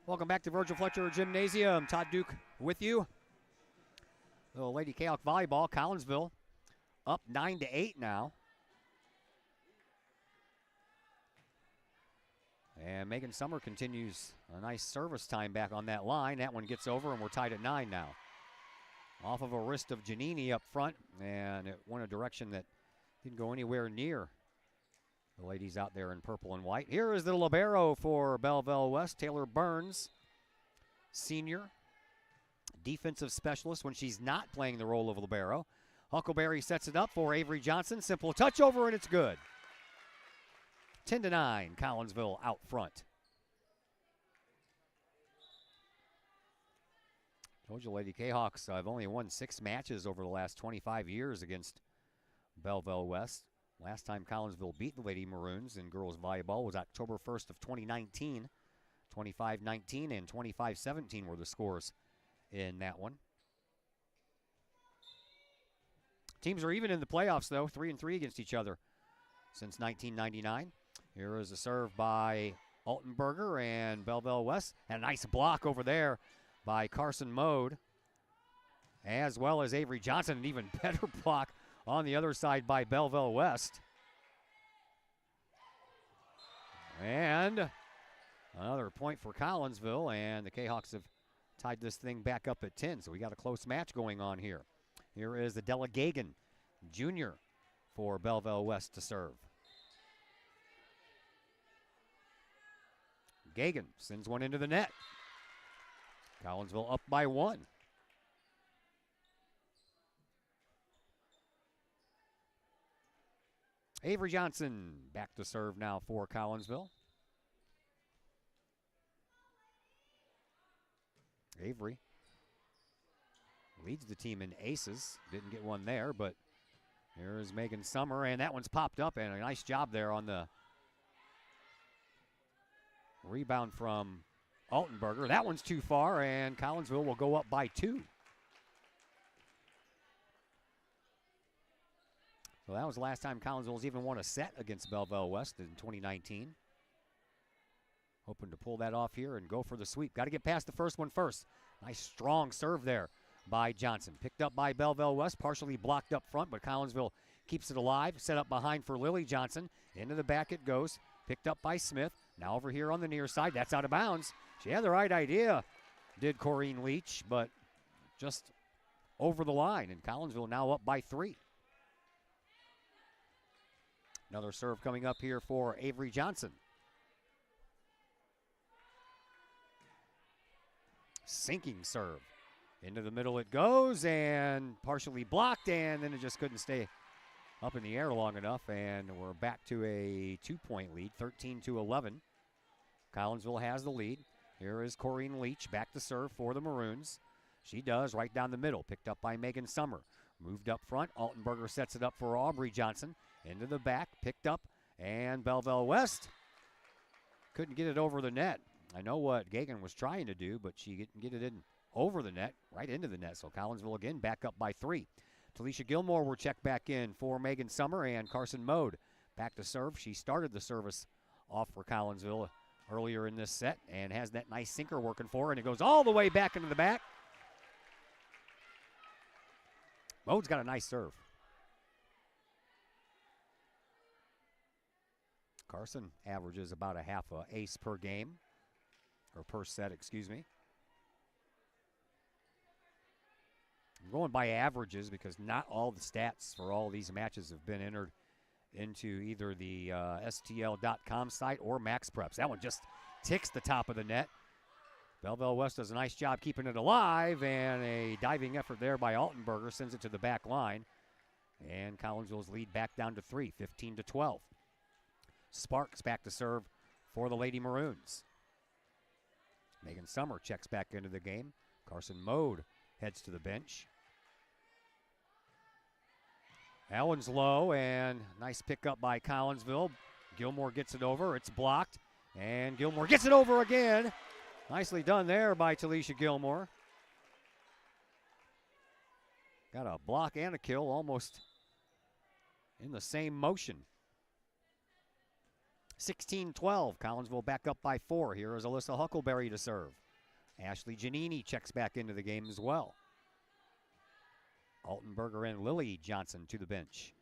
Welcome back to Virgil Fletcher Gymnasium. Todd Duke with you. Little Lady Kahok volleyball, Collinsville up 9-8 now. And Megan Summer continues a nice service time back on that line. That one gets over, and we're tied at 9 now. Off of a wrist of Giannini up front, and it went a direction that didn't go anywhere near the ladies out there in purple and white. Here is the libero for Belleville West, Taylor Burns, senior, defensive specialist when she's not playing the role of libero. Huckleberry sets it up for Avery Johnson. Simple touch over, and it's good. 10-9, Collinsville out front. Told you Lady Kahawks have only won 6 matches over the last 25 years against Belleville West. Last time Collinsville beat the Lady Maroons in girls volleyball was October 1st of 2019. 25-19 and 25-17 were the scores in that one. Teams are even in the playoffs, though, 3-3 against each other since 1999. Here is a serve by Altenberger and Belleville West. And a nice block over there by Carson Mode, as well as Avery Johnson. An even better block on the other side by Belleville West. And another point for Collinsville, and the Kahawks have tied this thing back up at 10, so we got a close match going on here. Here is the Della Gagan, junior, for Belleville West to serve. Gagan sends one into the net. Collinsville up by 1. Avery Johnson back to serve now for Collinsville. Avery leads the team in aces. Didn't get one there, but Here's Megan Summer, and that one's popped up, and a nice job there on the rebound from Altenberger. That one's too far, and Collinsville will go up by 2. So that was the last time Collinsville's even won a set against Belleville West in 2019. Hoping to pull that off here and go for the sweep. Got to get past the first one first. Nice strong serve there by Johnson. Picked up by Belleville West, partially blocked up front, but Collinsville keeps it alive. Set up behind for Lily Johnson. Into the back it goes. Picked up by Smith. Now over here on the near side. That's out of bounds. She had the right idea, did Corrine Leach, but just over the line. And Collinsville now up by 3. Another serve coming up here for Avery Johnson. Sinking serve. Into the middle it goes, and partially blocked, and then it just couldn't stay up in the air long enough, and we're back to a 2-point lead, 13-11. Collinsville has the lead. Here is Corrine Leach back to serve for the Maroons. She does right down the middle, picked up by Megan Summer. Moved up front, Altenberger sets it up for Aubrey Johnson. Into the back, picked up, and Belleville West couldn't get it over the net. I know what Gagan was trying to do, but she didn't get it in over the net, right into the net. So Collinsville again back up by 3. Talisha Gilmore will check back in for Megan Summer, and Carson Mode back to serve. She started the service off for Collinsville earlier in this set and has that nice sinker working for her, and it goes all the way back into the back. Mode's got a nice serve. Carson averages about a half a ace per game, or per set, excuse me. I'm going by averages because not all the stats for all these matches have been entered into either the STL.com site or Max Preps. That one just ticks the top of the net. Belleville West does a nice job keeping it alive, and a diving effort there by Altenberger sends it to the back line. And Collinsville's lead back down to 3, 15-12. Sparks back to serve for the Lady Maroons. Megan Summer checks back into the game. Carson Mode heads to the bench. That one's low, and nice pickup by Collinsville. Gilmore gets it over. It's blocked, and Gilmore gets it over again. Nicely done there by Talisha Gilmore. Got a block and a kill almost in the same motion. 16-12. Collinsville back up by 4. Here is Alyssa Huckleberry to serve. Ashley Giannini checks back into the game as well. Altenberger and Lily Johnson to the bench.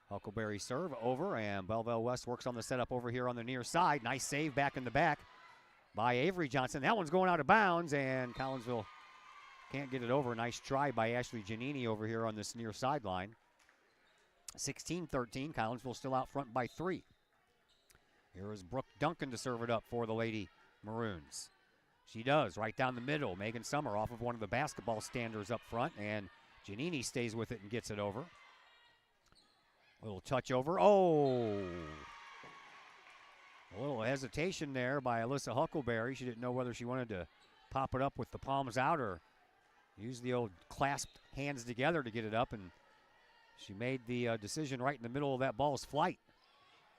Huckleberry serve over, and Belleville West works on the setup over here on the near side. Nice save back in the back by Avery Johnson. That one's going out of bounds, and Collinsville can't get it over. Nice try by Ashley Giannini over here on this near sideline. 16-13. Collinsville still out front by 3. Here is Brooke Duncan to serve it up for the Lady Maroons. She does, right down the middle. Megan Summer off of one of the basketball standers up front, and Giannini stays with it and gets it over. A little touch over. Oh! A little hesitation there by Alyssa Huckleberry. She didn't know whether she wanted to pop it up with the palms out or use the old clasped hands together to get it up, and she made the decision right in the middle of that ball's flight.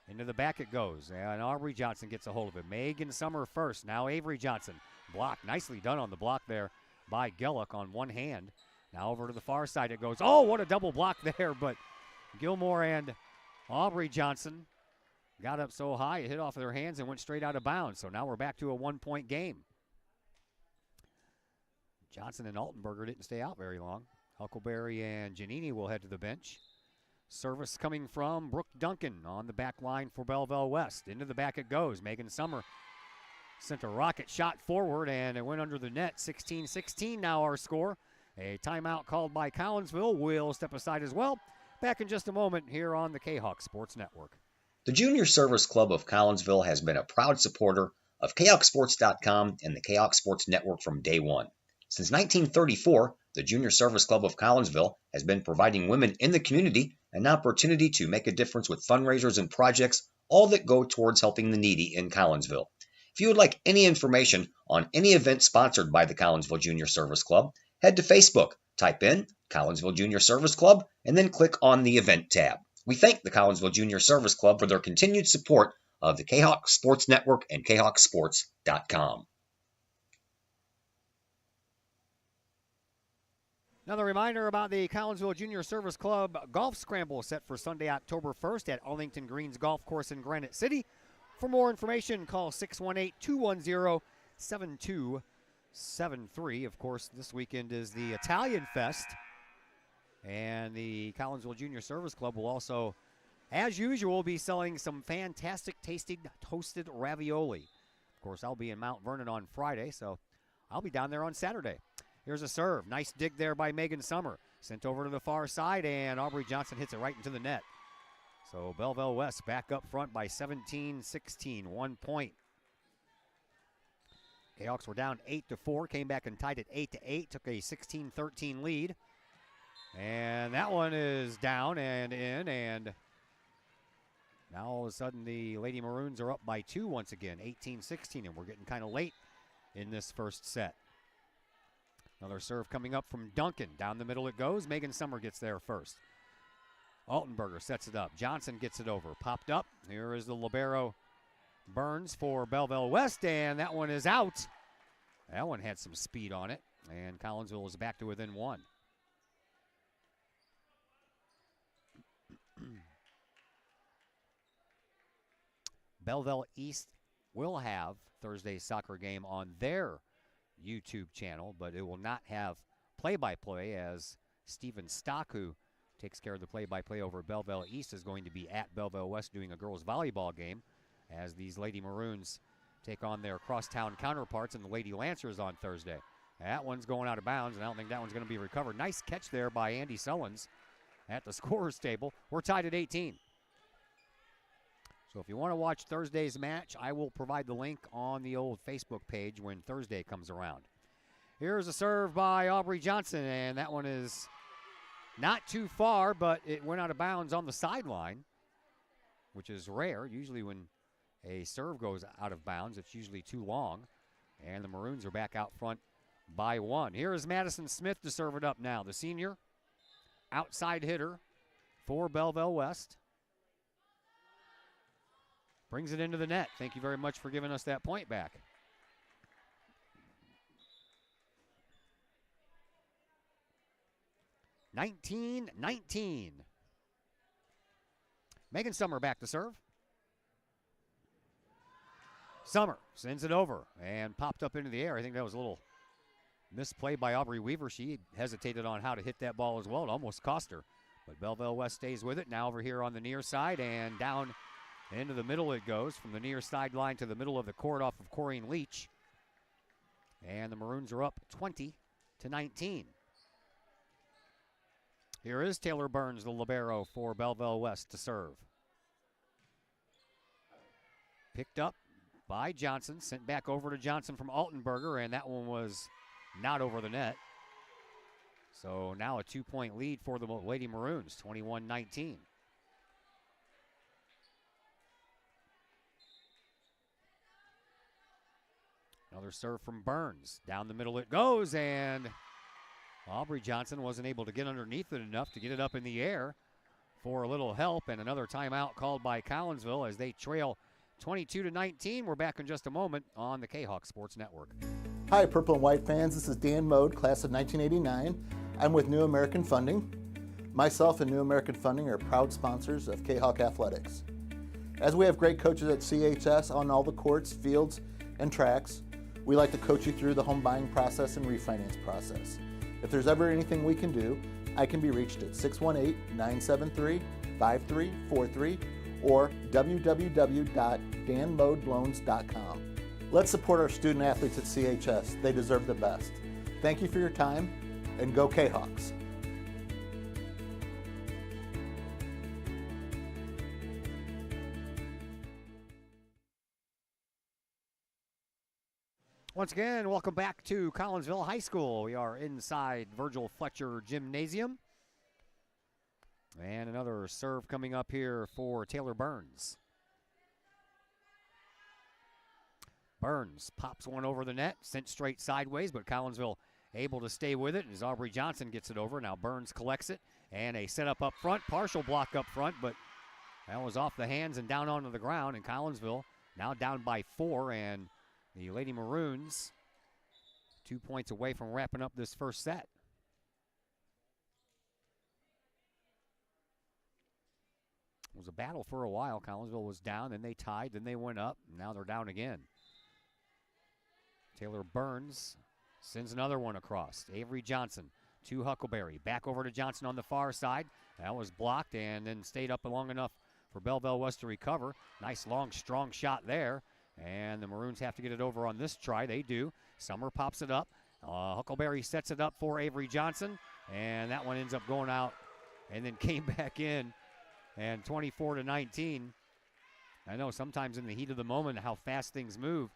Into the back it goes, and Aubrey Johnson gets a hold of it. Megan Summer first, now Avery Johnson. Block, nicely done on the block there by Gellick on one hand. Now over to the far side it goes. Oh, what a double block there, but Gilmore and Aubrey Johnson got up so high it hit off of their hands and went straight out of bounds. So now we're back to a 1-point game. Johnson and Altenberger didn't stay out very long. Huckleberry and Giannini will head to the bench. Service coming from Brooke Duncan on the back line for Belleville West. Into the back it goes. Megan Summer sent a rocket shot forward, and it went under the net. 16-16 now our score. A timeout called by Collinsville. We'll step aside as well. Back in just a moment here on the Kahok Sports Network. The Junior Service Club of Collinsville has been a proud supporter of KahokSports.com and the Kahok Sports Network from day one. Since 1934, the Junior Service Club of Collinsville has been providing women in the community an opportunity to make a difference with fundraisers and projects, all that go towards helping the needy in Collinsville. If you would like any information on any event sponsored by the Collinsville Junior Service Club, head to Facebook, type in Collinsville Junior Service Club, and then click on the Event tab. We thank the Collinsville Junior Service Club for their continued support of the Kahok Sports Network and KahokSports.com. Another reminder about the Collinsville Junior Service Club Golf Scramble set for Sunday, October 1st at Arlington Greens Golf Course in Granite City. For more information, call 618-210-7273. Of course, this weekend is the Italian Fest, and the Collinsville Junior Service Club will also, as usual, be selling some fantastic tasting toasted ravioli. Of course, I'll be in Mount Vernon on Friday, so I'll be down there on Saturday. Here's a serve. Nice dig there by Megan Summer. Sent over to the far side, and Aubrey Johnson hits it right into the net. So Belleville West back up front by 17-16, 1 point. Jayhawks were down 8-4, came back and tied it 8-8, took a 16-13 lead. And that one is down and in, and now all of a sudden the Lady Maroons are up by 2 once again, 18-16, and we're getting kind of late in this first set. Another serve coming up from Duncan. Down the middle it goes. Megan Summer gets there first. Altenberger sets it up. Johnson gets it over. Popped up. Here is the libero Burns for Belleville West, and that one is out. That one had some speed on it, and Collinsville is back to within 1. Belleville East will have Thursday's soccer game on their YouTube channel, but it will not have play-by-play, as Stephen Stock, who takes care of the play-by-play over Belleville East, is going to be at Belleville West doing a girls volleyball game as these Lady Maroons take on their crosstown counterparts and the Lady Lancers on Thursday. That one's going out of bounds, and I don't think that one's going to be recovered. Nice catch there by Andy Sullins at the scorer's table. We're tied at 18. So if you want to watch Thursday's match, I will provide the link on the old Facebook page when Thursday comes around. Here's a serve by Aubrey Johnson, and that one is not too far, but it went out of bounds on the sideline, which is rare. Usually when a serve goes out of bounds, it's usually too long, and the Maroons are back out front by 1. Here is Madison Smith to serve it up now. The senior outside hitter for Belleville West. Brings it into the net. Thank you very much for giving us that point back. (19-19). Megan Summer back to serve. Summer sends it over and popped up into the air. I think that was a little misplay by Aubrey Weaver. She hesitated on how to hit that ball as well. It almost cost her. But Belleville West stays with it. Now over here on the near side and down into the middle it goes, from the near sideline to the middle of the court off of Corrine Leach. And the Maroons are up 20-19. Here is Taylor Burns, the libero for Belleville West, to serve. Picked up by Johnson, sent back over to Johnson from Altenberger, and that one was not over the net. So now a 2-point lead for the Lady Maroons, 21-19. Another serve from Burns. Down the middle it goes, and Aubrey Johnson wasn't able to get underneath it enough to get it up in the air for a little help, and another timeout called by Collinsville as they trail 22-19. We're back in just a moment on the Kahok Sports Network. Hi, Purple and White fans. This is Dan Mode, class of 1989. I'm with New American Funding. Myself and New American Funding are proud sponsors of Kahok Athletics. As we have great coaches at CHS on all the courts, fields, and tracks, we like to coach you through the home buying process and refinance process. If there's ever anything we can do, I can be reached at 618-973-5343 or www.danmodeloans.com. Let's support our student athletes at CHS. They deserve the best. Thank you for your time, and go Kahawks. Once again, welcome back to Collinsville High School. We are inside Virgil Fletcher Gymnasium. And another serve coming up here for Taylor Burns. Burns pops one over the net, sent straight sideways, but Collinsville able to stay with it as Aubrey Johnson gets it over. Now Burns collects it, and a setup up front, partial block up front, but that was off the hands and down onto the ground, and Collinsville now down by 4, and the Lady Maroons 2 points away from wrapping up this first set. It was a battle for a while. Collinsville was down, then they tied, then they went up, and now they're down again. Taylor Burns sends another one across. Avery Johnson to Huckleberry. Back over to Johnson on the far side. That was blocked and then stayed up long enough for Belleville West to recover. Nice, long, strong shot there. And the Maroons have to get it over on this try. They do. Summer pops it up. Huckleberry sets it up for Avery Johnson. And that one ends up going out and then came back in. And 24-19. I know sometimes in the heat of the moment how fast things move.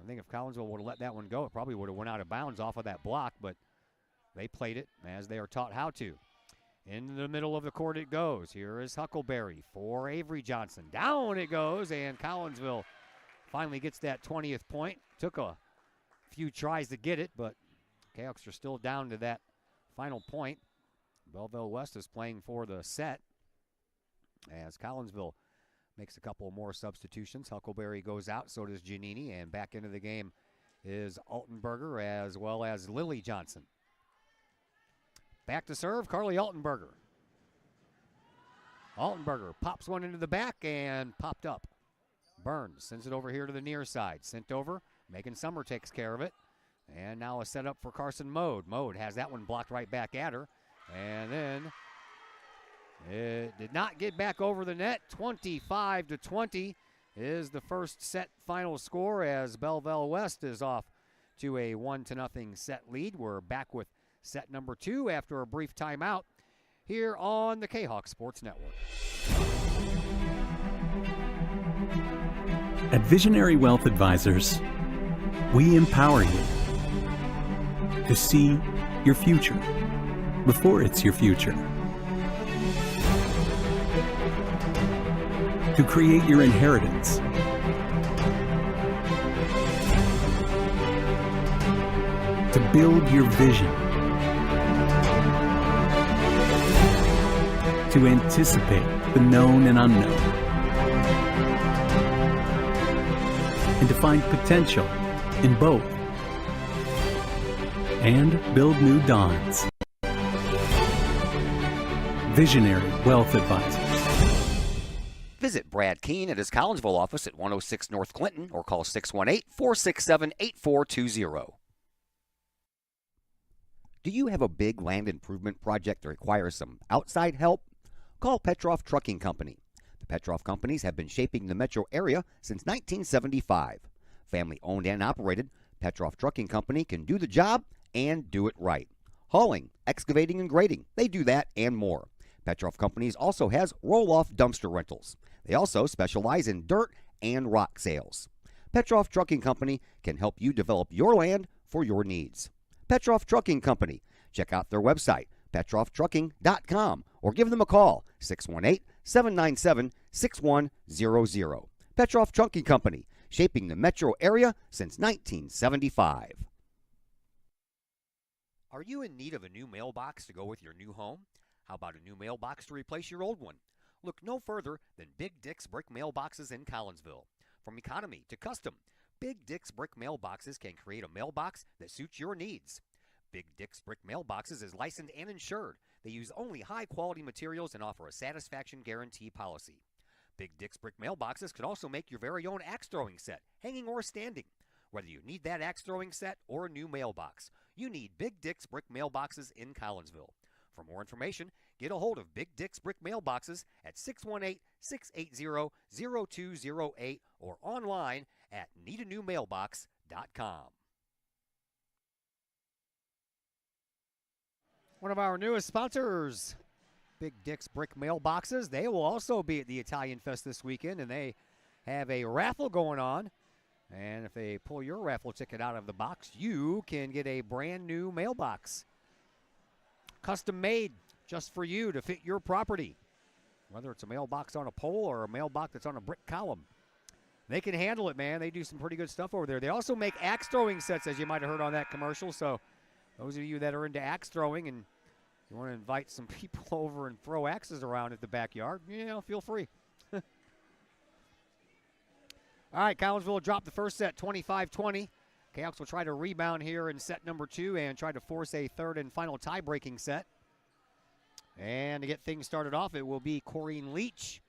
I think if Collinsville would have let that one go, it probably would have went out of bounds off of that block. But they played it as they are taught how to. In the middle of the court it goes. Here is Huckleberry for Avery Johnson. Down it goes, and Collinsville finally gets that 20th point. Took a few tries to get it, but Cahoks are still down to that final point. Belleville West is playing for the set as Collinsville makes a couple more substitutions. Huckleberry goes out, so does Giannini, and back into the game is Altenberger as well as Lily Johnson. Back to serve, Carly Altenberger. Altenberger pops one into the back and popped up. Burns sends it over here to the near side. Sent over, Megan Summer takes care of it. And now a setup for Carson Mode. Mode has that one blocked right back at her. And then it did not get back over the net. 25-20 is the first set final score as Belleville West is off to a 1-0 set lead. We're back with set number 2 after a brief timeout here on the Kahok Sports Network. At Visionary Wealth Advisors, we empower you to see your future before it's your future, to create your inheritance, to build your vision, to anticipate the known and unknown, and to find potential in both, and build new dawns. Visionary Wealth Advisors. Visit Brad Keene at his Collinsville office at 106 North Clinton or call 618-467-8420. Do you have a big land improvement project that requires some outside help? Call Petroff Trucking Company. The Petroff Companies have been shaping the metro area since 1975. Family owned and operated, Petroff Trucking Company can do the job and do it right. Hauling, excavating, and grading, they do that and more. Petroff Companies also has roll-off dumpster rentals. They also specialize in dirt and rock sales. Petroff Trucking Company can help you develop your land for your needs. Petroff Trucking Company. Check out their website, petrofftrucking.com, or give them a call, 618-797-6100. Petroff Trucking Company, shaping the metro area since 1975. Are you in need of a new mailbox to go with your new home? How about a new mailbox to replace your old one? Look no further than Big Dick's Brick Mailboxes in Collinsville. From economy to custom, Big Dick's Brick Mailboxes can create a mailbox that suits your needs. Big Dick's Brick Mailboxes is licensed and insured. They use only high-quality materials and offer a satisfaction guarantee policy. Big Dick's Brick Mailboxes can also make your very own axe throwing set, hanging or standing. Whether you need that axe throwing set or a new mailbox, you need Big Dick's Brick Mailboxes in Collinsville. For more information, get a hold of Big Dick's Brick Mailboxes at 618-680-0208 or online at needanewmailbox.com. One of our newest sponsors, Big Dick's Brick Mailboxes. They will also be at the Italian Fest this weekend, and they have a raffle going on. And if they pull your raffle ticket out of the box, you can get a brand new mailbox. Custom made just for you to fit your property. Whether it's a mailbox on a pole or a mailbox that's on a brick column. They can handle it, man. They do some pretty good stuff over there. They also make axe throwing sets, as you might have heard on that commercial. So those of you that are into axe throwing and you want to invite some people over and throw axes around at the backyard, feel free. All right, Collinsville dropped the first set 25-20. Kahok will try to rebound here in set number 2 and try to force a third and final tie-breaking set. And to get things started off, it will be Corrine Leach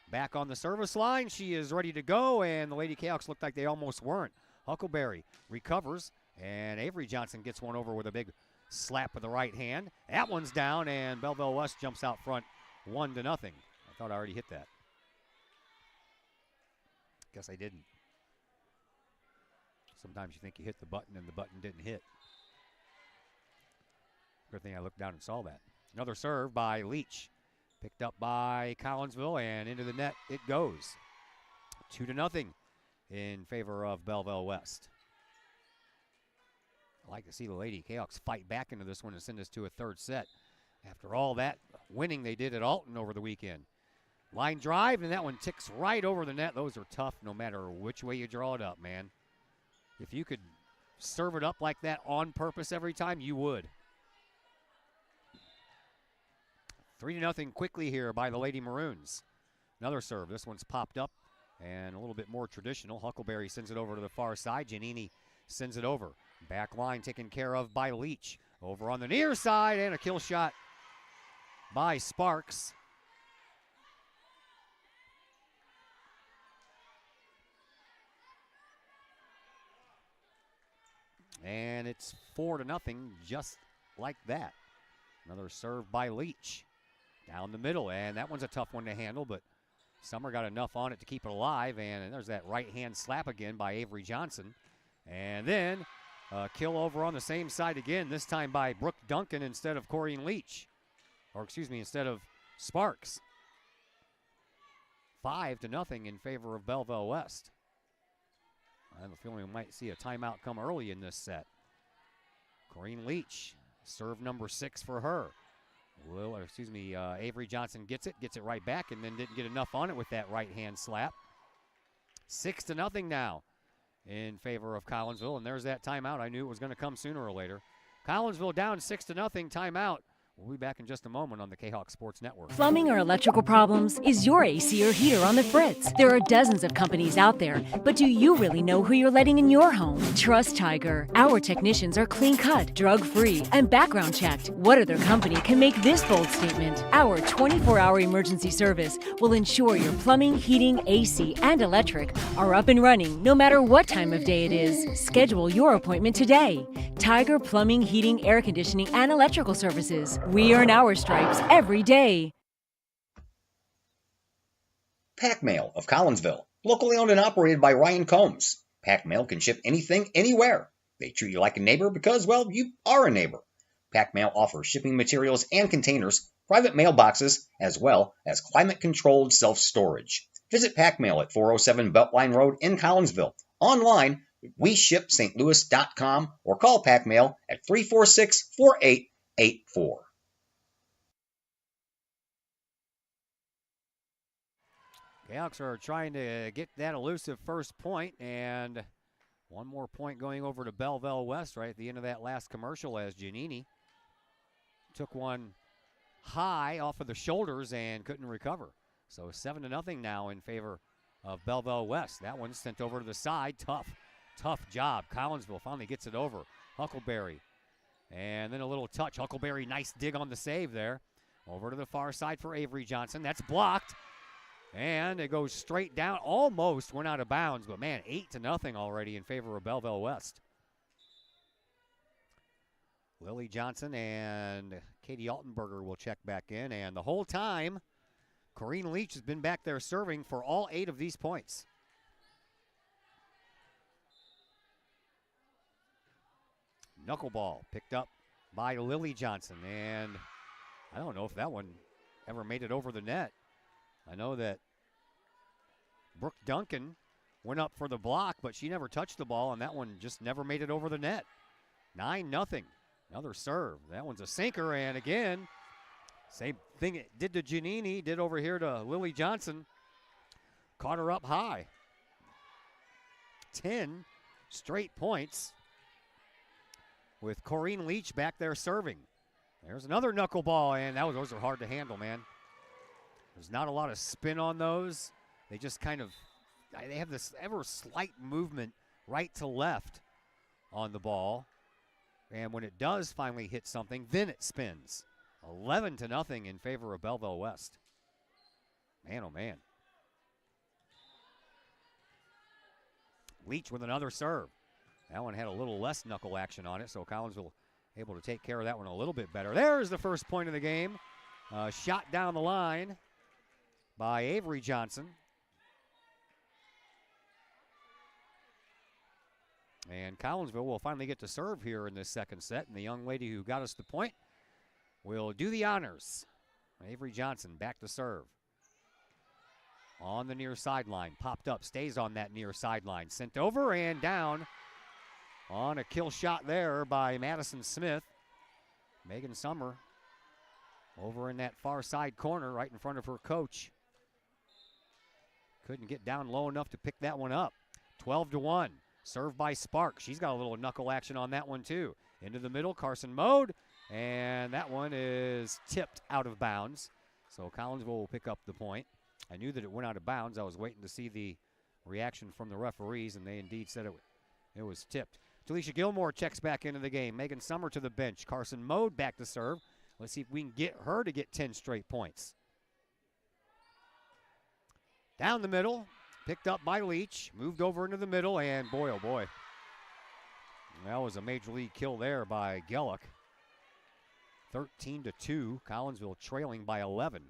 back on the service line. She is ready to go, and the Lady Cahoks looked like they almost weren't. Huckleberry recovers, and Avery Johnson gets one over with a big slap with the right hand. That one's down, and Belleville West jumps out front 1-0. I thought I already hit that. Guess I didn't. Sometimes you think you hit the button and the button didn't hit. Good thing I looked down and saw that. Another serve by Leach. Picked up by Collinsville, and into the net it goes. 2-0 in favor of Belleville West. I like to see the Lady Cahoks fight back into this one and send us to a third set. After all that winning they did at Alton over the weekend. Line drive, and that one ticks right over the net. Those are tough no matter which way you draw it up, man. If you could serve it up like that on purpose every time, you would. 3-0 quickly here by the Lady Maroons. Another serve. This one's popped up and a little bit more traditional. Huckleberry sends it over to the far side. Giannini sends it over. Back line taken care of by Leach. Over on the near side, and a kill shot by Sparks. And it's 4-0 just like that. Another serve by Leach. Down the middle, and that one's a tough one to handle, but Summer got enough on it to keep it alive, and there's that right-hand slap again by Avery Johnson. And then a kill over on the same side again, this time by Brooke Duncan instead of Corrine Leach. Or, excuse me, instead of Sparks. 5-0 in favor of Belleville West. I have a feeling we might see a timeout come early in this set. Corrine Leach, serve number 6 for her. Avery Johnson gets it right back, and then didn't get enough on it with that right-hand slap. 6-0 now in favor of Collinsville, and there's that timeout. I knew it was going to come sooner or later. Collinsville down 6-0, timeout. We'll be back in just a moment on the Kahok Sports Network. Plumbing or electrical problems? Is your AC or heater on the fritz? There are dozens of companies out there, but do you really know who you're letting in your home? Trust Tiger. Our technicians are clean-cut, drug-free, and background checked. What other company can make this bold statement? Our 24-hour emergency service will ensure your plumbing, heating, AC, and electric are up and running no matter what time of day it is. Schedule your appointment today. Tiger Plumbing, Heating, Air Conditioning, and Electrical Services. We earn our stripes every day. Pack Mail of Collinsville, locally owned and operated by Ryan Combs. Pack Mail can ship anything, anywhere. They treat you like a neighbor because, well, you are a neighbor. Pack Mail offers shipping materials and containers, private mailboxes, as well as climate-controlled self-storage. Visit Pack Mail at 407 Beltline Road in Collinsville. Online, WeShipSt.Louis.com or call Pack Mail at 346-4884. Cahoks are trying to get that elusive first point, and one more point going over to Belleville West right at the end of that last commercial as Giannini took one high off of the shoulders and couldn't recover. So 7-0 now in favor of Belleville West. That one's sent over to the side. Tough job. Collinsville finally gets it over. Huckleberry. And then a little touch. Huckleberry, nice dig on the save there. Over to the far side for Avery Johnson. That's blocked. And it goes straight down. Almost went out of bounds, but man, 8-0 already in favor of Belleville West. Lily Johnson and Katie Altenberger will check back in. And the whole time, Corrine Leach has been back there serving for all 8 of these points. Knuckleball picked up by Lily Johnson. And I don't know if that one ever made it over the net. I know that Brooke Duncan went up for the block, but she never touched the ball, and that one just never made it over the net. 9-0. Another serve. That one's a sinker, and again, same thing it did to Giannini, did over here to Lily Johnson. Caught her up high. 10 straight points with Corrine Leach back there serving. There's another knuckleball, and those are hard to handle, man. There's not a lot of spin on those. They just they have this ever slight movement right to left on the ball. And when it does finally hit something, then it spins. 11-0 in favor of Belleville West. Man, oh man. Leach with another serve. That one had a little less knuckle action on it, so Collinsville able to take care of that one a little bit better. There's the first point of the game. Shot down the line by Avery Johnson. And Collinsville will finally get to serve here in this second set, and the young lady who got us the point will do the honors. Avery Johnson back to serve. On the near sideline, popped up, stays on that near sideline. Sent over and down on a kill shot there by Madison Smith. Megan Summer over in that far side corner right in front of her coach. Couldn't get down low enough to pick that one up. 12-1. Served by Spark. She's got a little knuckle action on that one too. Into the middle, Carson Mode. And that one is tipped out of bounds. So Collinsville will pick up the point. I knew that it went out of bounds. I was waiting to see the reaction from the referees, and they indeed said it was tipped. Talisha Gilmore checks back into the game. Megan Summer to the bench. Carson Mode back to serve. Let's see if we can get her to get 10 straight points. Down the middle. Picked up by Leach, moved over into the middle, and boy, oh boy. That was a major league kill there by Gellick. 13-2, Collinsville trailing by 11.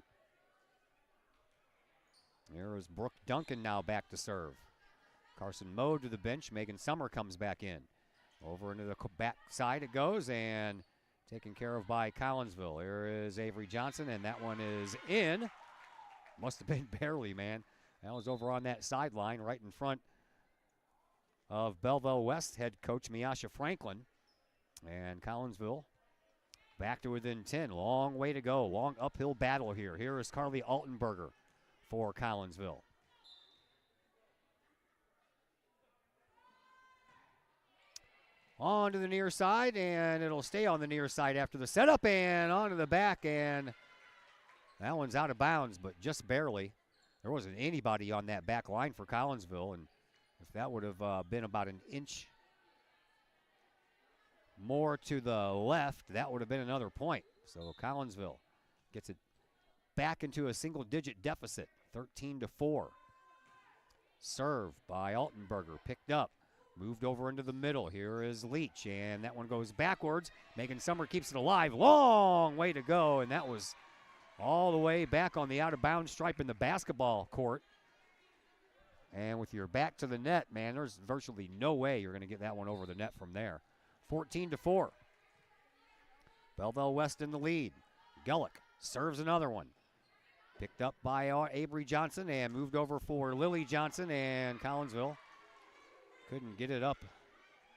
There is Brooke Duncan now back to serve. Carson Mode to the bench, Megan Summer comes back in. Over into the back side it goes, and taken care of by Collinsville. Here is Avery Johnson, and that one is in. Must have been barely, man. That was over on that sideline right in front of Belleville West head coach Miasha Franklin. And Collinsville back to within 10. Long way to go. Long uphill battle here. Here is Carly Altenberger for Collinsville. On to the near side, and it'll stay on the near side after the setup, and onto the back, and that one's out of bounds, but just barely. There wasn't anybody on that back line for Collinsville, and if that would have been about an inch more to the left, that would have been another point. So Collinsville gets it back into a single-digit deficit, 13-4. Serve by Altenberger, picked up, moved over into the middle. Here is Leach, and that one goes backwards. Megan Summer keeps it alive. Long way to go, and that was all the way back on the out-of-bounds stripe in the basketball court. And with your back to the net, man, there's virtually no way you're going to get that one over the net from there. 14-4. Belleville West in the lead. Gellick serves another one. Picked up by Avery Johnson and moved over for Lily Johnson, and Collinsville couldn't get it up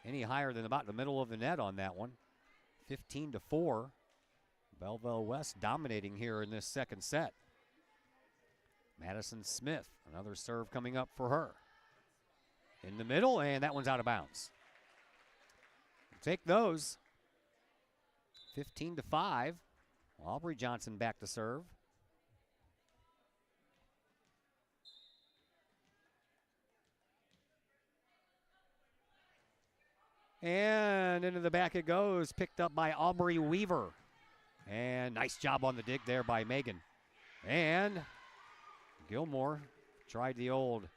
any higher than about the middle of the net on that one. 15-4. Belleville West dominating here in this second set. Madison Smith, another serve coming up for her. In the middle, and that one's out of bounds. Take those. 15-5. Aubrey Johnson back to serve. And into the back it goes, picked up by Aubrey Weaver. And nice job on the dig there by Megan. And Gilmore tried the old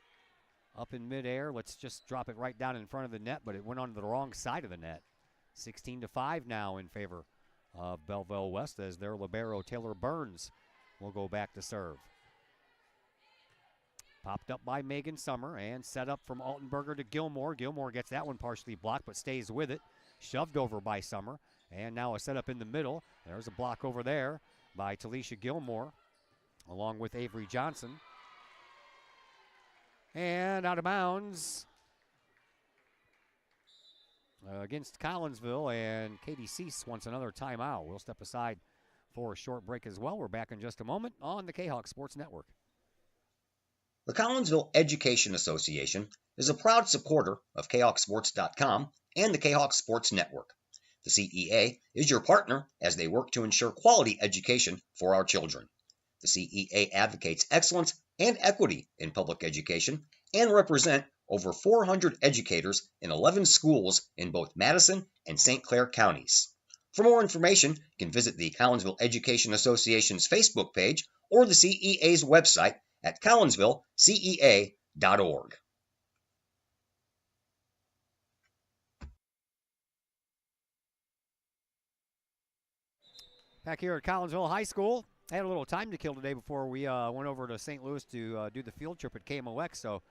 up in midair. Let's just drop it right down in front of the net, but it went on the wrong side of the net. 16-5 now in favor of Belleville West as their libero Taylor Burns will go back to serve. Popped up by Megan Summer and set up from Altenberger to Gilmore. Gilmore gets that one partially blocked but stays with it. Shoved over by Summer. And now a setup in the middle. There's a block over there by Talisha Gilmore along with Avery Johnson. And out of bounds against Collinsville, and Katie Cease wants another timeout. We'll step aside for a short break as well. We're back in just a moment on the Kahok Sports Network. The Collinsville Education Association is a proud supporter of KahokSports.com and the Kahok Sports Network. The CEA is your partner as they work to ensure quality education for our children. The CEA advocates excellence and equity in public education and represent over 400 educators in 11 schools in both Madison and St. Clair counties. For more information, you can visit the Collinsville Education Association's Facebook page or the CEA's website at collinsvillecea.org. Back here at Collinsville High School, I had a little time to kill today before we went over to St. Louis to do the field trip at KMOX, so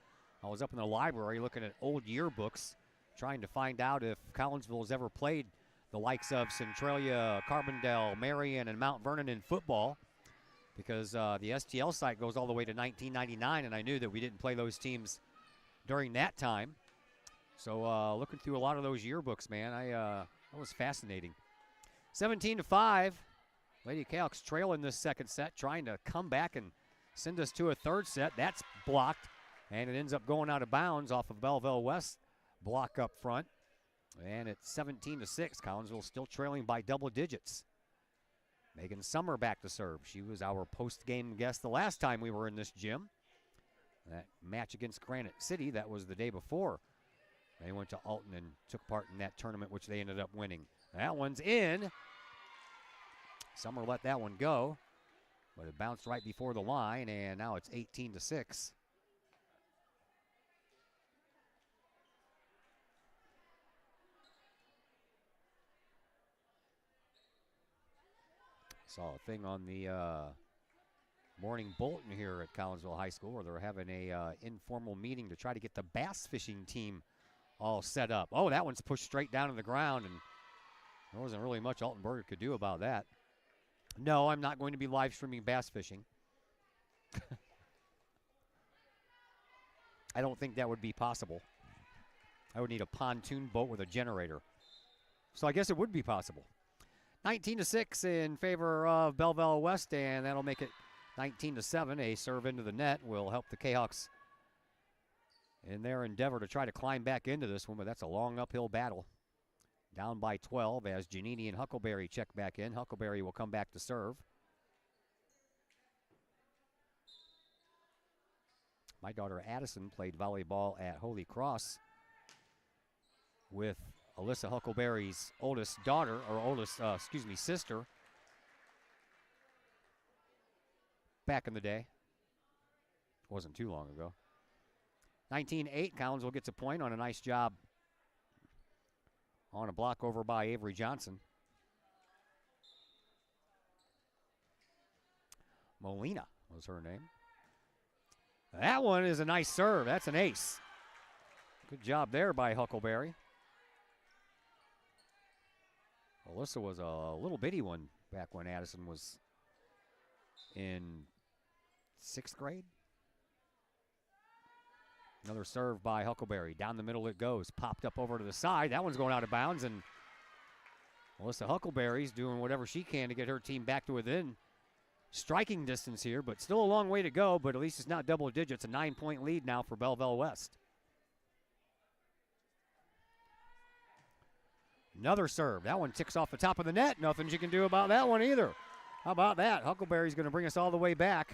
I was up in the library looking at old yearbooks, trying to find out if Collinsville has ever played the likes of Centralia, Carbondale, Marion, and Mount Vernon in football, because the STL site goes all the way to 1999, and I knew that we didn't play those teams during that time. So looking through a lot of those yearbooks, man, that was fascinating. 17-5. Lady Kahok's trailing this second set, trying to come back and send us to a third set. That's blocked, and it ends up going out of bounds off of Belleville West block up front. And it's 17-6. Collinsville still trailing by double digits. Megan Summer back to serve. She was our post-game guest the last time we were in this gym. That match against Granite City, that was the day before. They went to Alton and took part in that tournament, which they ended up winning. That one's in. Summer let that one go, but it bounced right before the line, and now it's 18-6. Saw a thing on the morning bulletin here at Collinsville High School where they're having a informal meeting to try to get the bass fishing team all set up. Oh, that one's pushed straight down to the ground, and there wasn't really much Altenberger could do about that. No, I'm not going to be live streaming bass fishing. I don't think that would be possible. I would need a pontoon boat with a generator. So I guess it would be possible. 19-6 in favor of Belleville West, and that'll make it 19-7. A serve into the net will help the Kahawks in their endeavor to try to climb back into this one, but that's a long uphill battle. Down by 12 as Giannini and Huckleberry check back in. Huckleberry will come back to serve. My daughter Addison played volleyball at Holy Cross with Alyssa Huckleberry's oldest daughter, or sister, back in the day. Wasn't too long ago. 19-8, Collinsville gets a point on a nice job on a block over by Avery Johnson. Molina was her name. That one is a nice serve. That's an ace. Good job there by Huckleberry. Alyssa was a little bitty one back when Addison was in 6th grade. Another serve by Huckleberry. Down the middle it goes. Popped up over to the side. That one's going out of bounds, and Alyssa Huckleberry's doing whatever she can to get her team back to within striking distance here, but still a long way to go, but at least it's not double digits. A 9-point lead now for Belleville West. Another serve. That one ticks off the top of the net. Nothing you can do about that one either. How about that? Huckleberry's going to bring us all the way back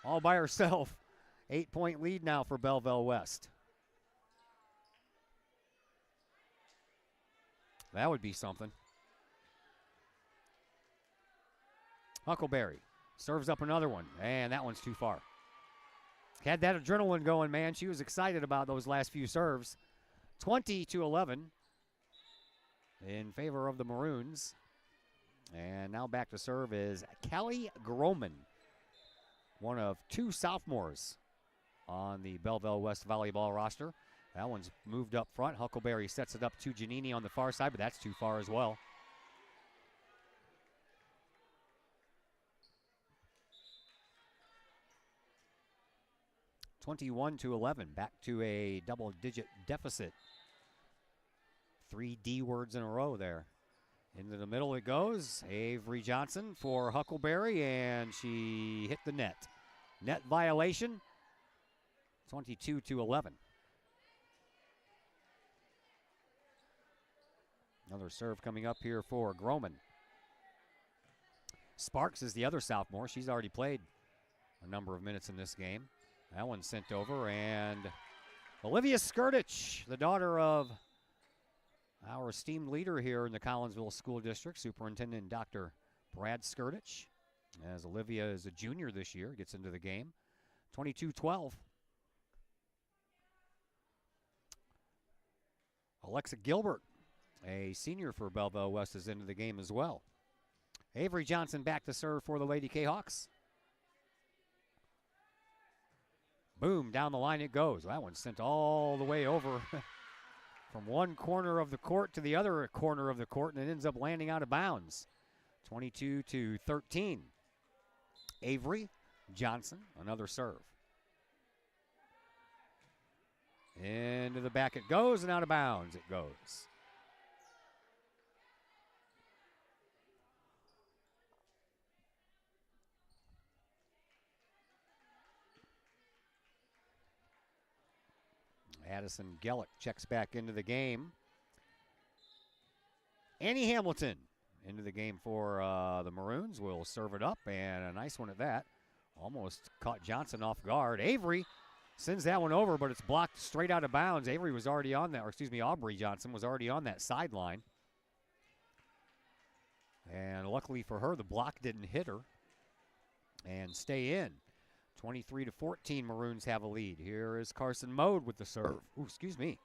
all by herself. 8-point lead now for Belleville West. That would be something. Huckleberry serves up another one, and that one's too far. Had that adrenaline going, man. She was excited about those last few serves. 20-11 in favor of the Maroons. And now back to serve is Callie Groman, one of 2 sophomores on the Belleville West volleyball roster. That one's moved up front. Huckleberry sets it up to Giannini on the far side, but that's too far as well. (21-11), back to a double-digit deficit. 3 D words in a row there. Into the middle it goes. Avery Johnson for Huckleberry, and she hit the net. Net violation, 22-11. Another serve coming up here for Groman. Sparks is the other sophomore. She's already played a number of minutes in this game. That one's sent over, and Olivia Skirtich, the daughter of our esteemed leader here in the Collinsville School District, Superintendent Dr. Brad Skirtich, as Olivia is a junior this year, gets into the game. 22-12. Alexa Gilbert, a senior for Belleville West, is into the game as well. Avery Johnson back to serve for the Lady Kahawks. Boom, down the line it goes. That one's sent all the way over from one corner of the court to the other corner of the court, and it ends up landing out of bounds. 22-13. Avery Johnson, another serve. Into the back it goes, and out of bounds it goes. Addison Gellick checks back into the game. Annie Hamilton into the game for the Maroons. Will serve it up, and a nice one at that. Almost caught Johnson off guard. Avery sends that one over, but it's blocked straight out of bounds. Avery was already on that, or excuse me, Aubrey Johnson was already on that sideline. And luckily for her, the block didn't hit her and stay in. 23-14, Maroons have a lead. Here is Carson Mode with the serve. Ooh, excuse me.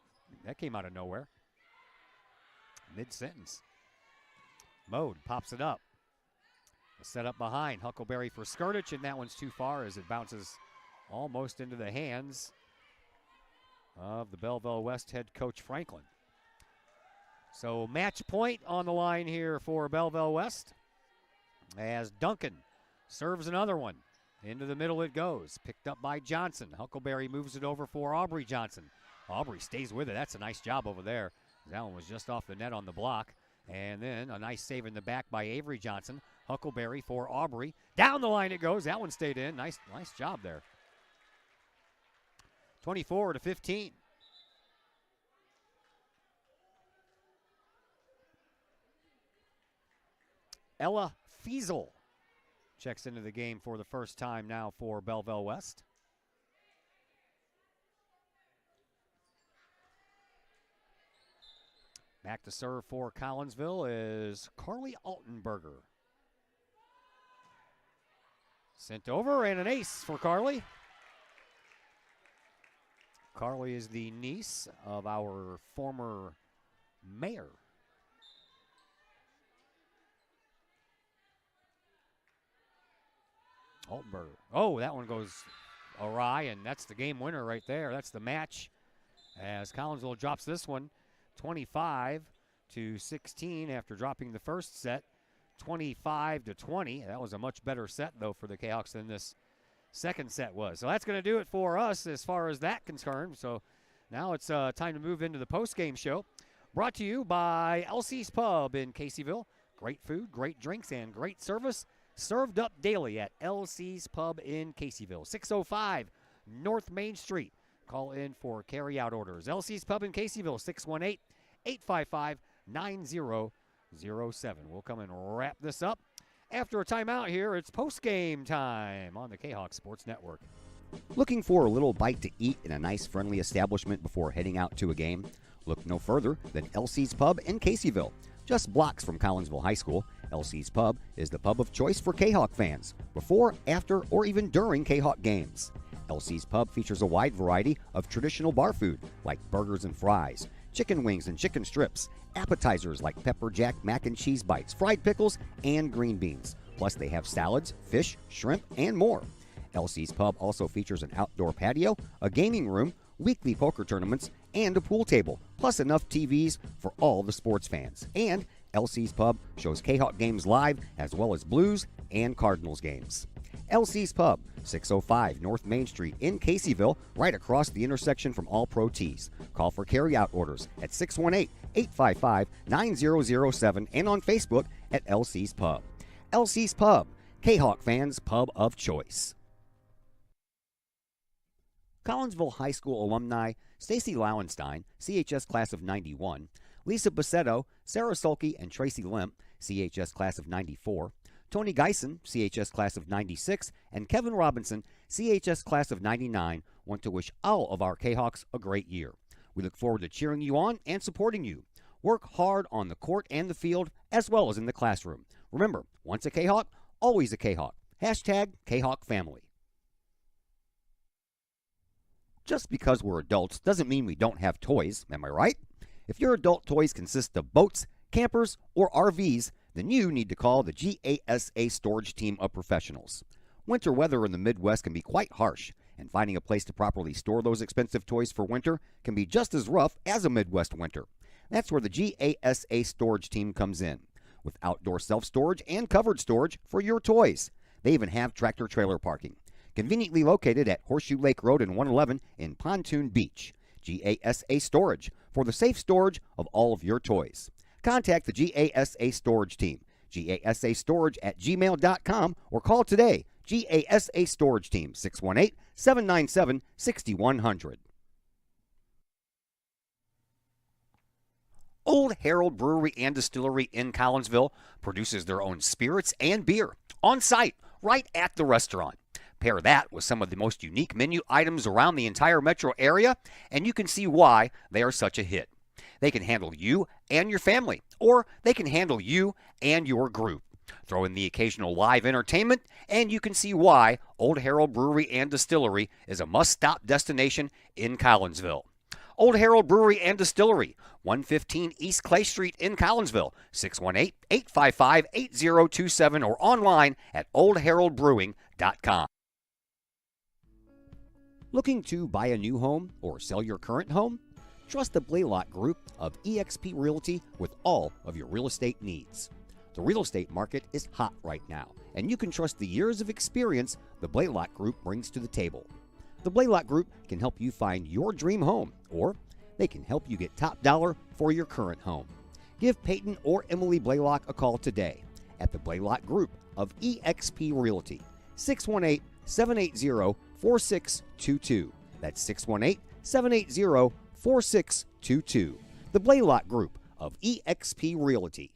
That came out of nowhere. Mid-sentence. Mode pops it up. A set up behind. Huckleberry for Skirtich, and that one's too far as it bounces almost into the hands of the Belleville West head coach Franklin. So match point on the line here for Belleville West as Duncan serves another one. Into the middle it goes. Picked up by Johnson. Huckleberry moves it over for Aubrey Johnson. Aubrey stays with it. That's a nice job over there. That one was just off the net on the block. And then a nice save in the back by Avery Johnson. Huckleberry for Aubrey. Down the line it goes. That one stayed in. Nice job there. 24-15. Ella Fiesel checks into the game for the first time now for Belleville West. Back to serve for Collinsville is Carly Altenberger. Sent over, and an ace for Carly. Carly is the niece of our former mayor. Altenberger. Oh, that one goes awry, and that's the game winner right there. That's the match as Collinsville drops this one 25-16 after dropping the first set 25-20. That was a much better set, though, for the Kahawks than this second set was. So that's going to do it for us as far as that concerned. So now it's time to move into the post-game show. Brought to you by Elsie's Pub in Caseyville. Great food, great drinks, and great service. Served up daily at Elsie's Pub in Caseyville. 605 North Main Street. Call in for carry-out orders. Elsie's Pub in Caseyville, 618-855-9007. We'll come and wrap this up. After a timeout here, it's post-game time on the Kahawk Sports Network. Looking for a little bite to eat in a nice, friendly establishment before heading out to a game? Look no further than Elsie's Pub in Caseyville. Just blocks from Collinsville High School, Elsie's Pub is the pub of choice for Kahawk fans, before, after, or even during Kahawk games. Elsie's Pub features a wide variety of traditional bar food like burgers and fries, chicken wings and chicken strips, appetizers like pepper jack mac and cheese bites, fried pickles, and green beans. Plus they have salads, fish, shrimp, and more. Elsie's Pub also features an outdoor patio, a gaming room, weekly poker tournaments, and a pool table, plus enough TVs for all the sports fans. And Elsie's Pub shows Kahawk games live as well as Blues and Cardinals games. Elsie's Pub, 605 North Main Street in Caseyville, right across the intersection from All Pro Tees. Call for carry-out orders at 618-855-9007 and on Facebook at Elsie's Pub. Elsie's Pub, Kahawk fans' pub of choice. Collinsville High School alumni Stacy Lauenstein, CHS class of '91, Lisa Bassetto, Sarah Sulky, and Tracy Limp, CHS class of 94, Tony Geisen, CHS class of 96, and Kevin Robinson, CHS class of 99, want to wish all of our K-Hawks a great year. We look forward to cheering you on and supporting you. Work hard on the court and the field, as well as in the classroom. Remember, once a K-Hawk, always a K-Hawk. Hashtag K-Hawk family. Just because we're adults doesn't mean we don't have toys, am I right? If your adult toys consist of boats, campers, or RVs, then you need to call the GASA storage team of professionals. Winter weather in the Midwest can be quite harsh, and finding a place to properly store those expensive toys for winter can be just as rough as a Midwest winter. That's where the GASA storage team comes in, with outdoor self-storage and covered storage for your toys. They even have tractor-trailer parking. Conveniently located at Horseshoe Lake Road and 111 in Pontoon Beach. GASA Storage, for the safe storage of all of your toys. Contact the GASA Storage team, gasastorage@gmail.com, or call today, GASA Storage Team, 618-797-6100. Old Herald Brewery and Distillery in Collinsville produces their own spirits and beer on site, right at the restaurant. Pair that with some of the most unique menu items around the entire metro area, and you can see why they are such a hit. They can handle you and your family, or they can handle you and your group. Throw in the occasional live entertainment, and you can see why Old Herald Brewery and Distillery is a must-stop destination in Collinsville. Old Herald Brewery and Distillery, 115 East Clay Street in Collinsville, 618-855-8027, or online at oldheraldbrewing.com. Looking to buy a new home or sell your current home? Trust the Blaylock Group of eXp Realty with all of your real estate needs. The real estate market is hot right now, and you can trust the years of experience the Blaylock Group brings to the table. The Blaylock Group can help you find your dream home, or they can help you get top dollar for your current home. Give Peyton or Emily Blaylock a call today at the Blaylock Group of eXp Realty, 618-780-4622. That's 618-780-4622. The Blaylock Group of eXp Realty.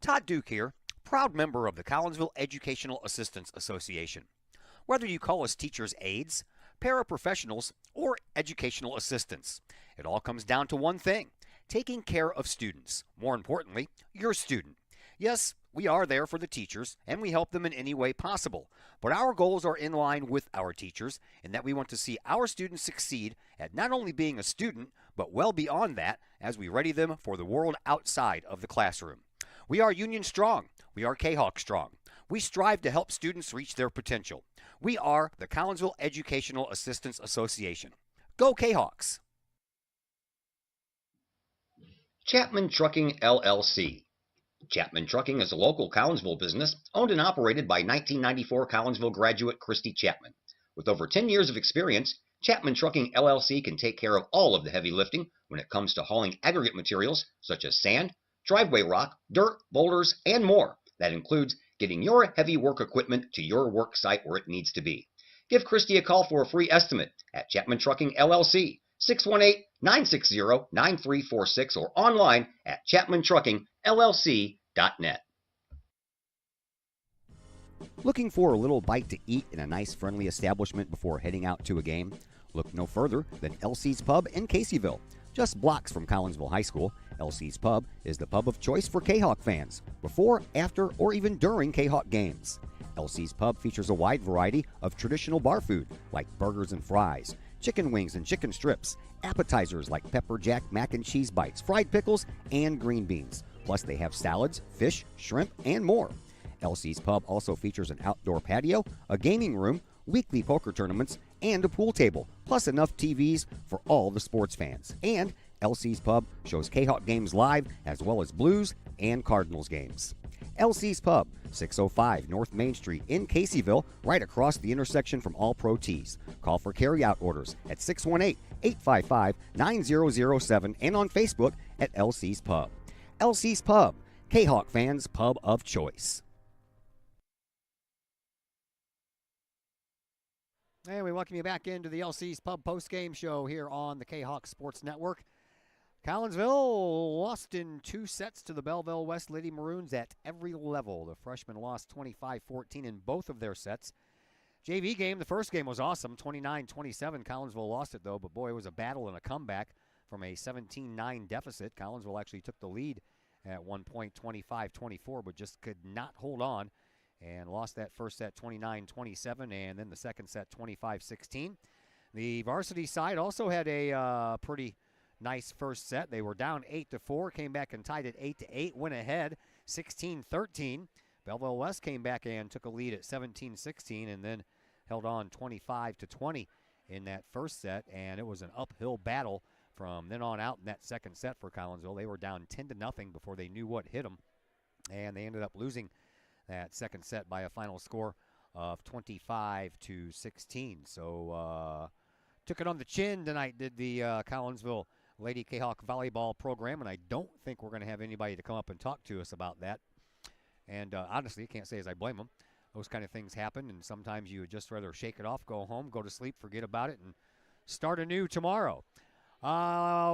Todd Duke here, proud member of the Collinsville Educational Assistance Association. Whether you call us teachers' aides, paraprofessionals, or educational assistants, it all comes down to one thing: taking care of students. More importantly, your student. Yes, we are there for the teachers, and we help them in any way possible. But our goals are in line with our teachers, in that we want to see our students succeed at not only being a student, but well beyond that as we ready them for the world outside of the classroom. We are Union strong. We are K-Hawk strong. We strive to help students reach their potential. We are the Collinsville Educational Assistance Association. Go K-Hawks! Chapman Trucking, LLC. Chapman Trucking is a local Collinsville business owned and operated by 1994 Collinsville graduate Christy Chapman. With over 10 years of experience, Chapman Trucking, LLC can take care of all of the heavy lifting when it comes to hauling aggregate materials such as sand, driveway rock, dirt, boulders, and more. That includes getting your heavy work equipment to your work site where it needs to be. Give Christy a call for a free estimate at Chapman Trucking, LLC, 618-960-9346, or online at chapmantruckingllc.net. Looking for a little bite to eat in a nice, friendly establishment before heading out to a game? Look no further than LC's Pub in Caseyville. Just blocks from Collinsville High School, LC's Pub is the pub of choice for K-Hawk fans, before, after, or even during K-Hawk games. LC's Pub features a wide variety of traditional bar food like burgers and fries, chicken wings and chicken strips, appetizers like pepper jack mac and cheese bites, fried pickles, and green beans. Plus they have salads, fish, shrimp, and more. LC's Pub also features an outdoor patio, a gaming room, weekly poker tournaments, and a pool table, plus enough TVs for all the sports fans. And LC's Pub shows K-Hawk games live, as well as Blues and Cardinals games. LC's Pub, 605 North Main Street in Caseyville, right across the intersection from All Pro Tees. Call for carry-out orders at 618-855-9007 and on Facebook at LC's Pub. LC's Pub, K-Hawk fans' pub of choice. And we welcome you back into the LC's Pub Post-Game Show here on the Kahok Sports Network. Collinsville lost in 2 sets to the Belleville West Lady Maroons at every level. The freshmen lost 25-14 in both of their sets. JV game, the first game was awesome, 29-27. Collinsville lost it, though, but boy, it was a battle and a comeback from a 17-9 deficit. Collinsville actually took the lead at one point, 25-24, but just could not hold on and lost that first set 29-27, and then the second set 25-16. The varsity side also had a pretty nice first set. They were down 8-4, came back and tied it 8-8, went ahead 16-13. Belleville West came back and took a lead at 17-16 and then held on 25-20 in that first set, and it was an uphill battle from then on out in that second set for Collinsville. They were down 10-0 before they knew what hit them, and they ended up losing that second set by a final score of 25-16. So took it on the chin tonight, did the Collinsville Lady Kahok volleyball program, and I don't think we're going to have anybody to come up and talk to us about that. And honestly, I can't say as I blame them. Those kind of things happen, and sometimes you would just rather shake it off, go home, go to sleep, forget about it, and start anew tomorrow.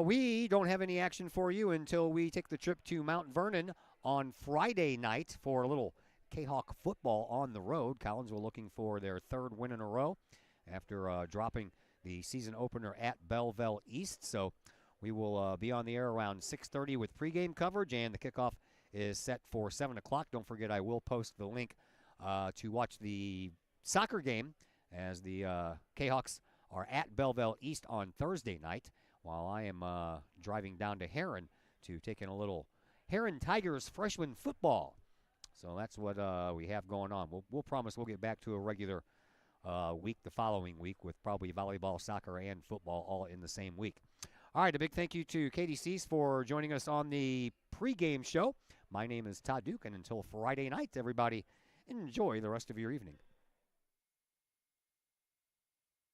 We don't have any action for you until we take the trip to Mount Vernon on Friday night for a little Kahok football on the road. Collinsville looking for their 3rd win in a row after dropping the season opener at Belleville East. So we will be on the air around 6:30 with pregame coverage, and the kickoff is set for 7 o'clock. Don't forget, I will post the link to watch the soccer game as the Kahawks are at Belleville East on Thursday night, while I am driving down to Heron to take in a little Heron Tigers freshman football. So that's what we have going on. We'll promise we'll get back to a regular week the following week with probably volleyball, soccer, and football all in the same week. All right, a big thank you to Katie Cease for joining us on the pregame show. My name is Todd Duke, and until Friday night, everybody, enjoy the rest of your evening.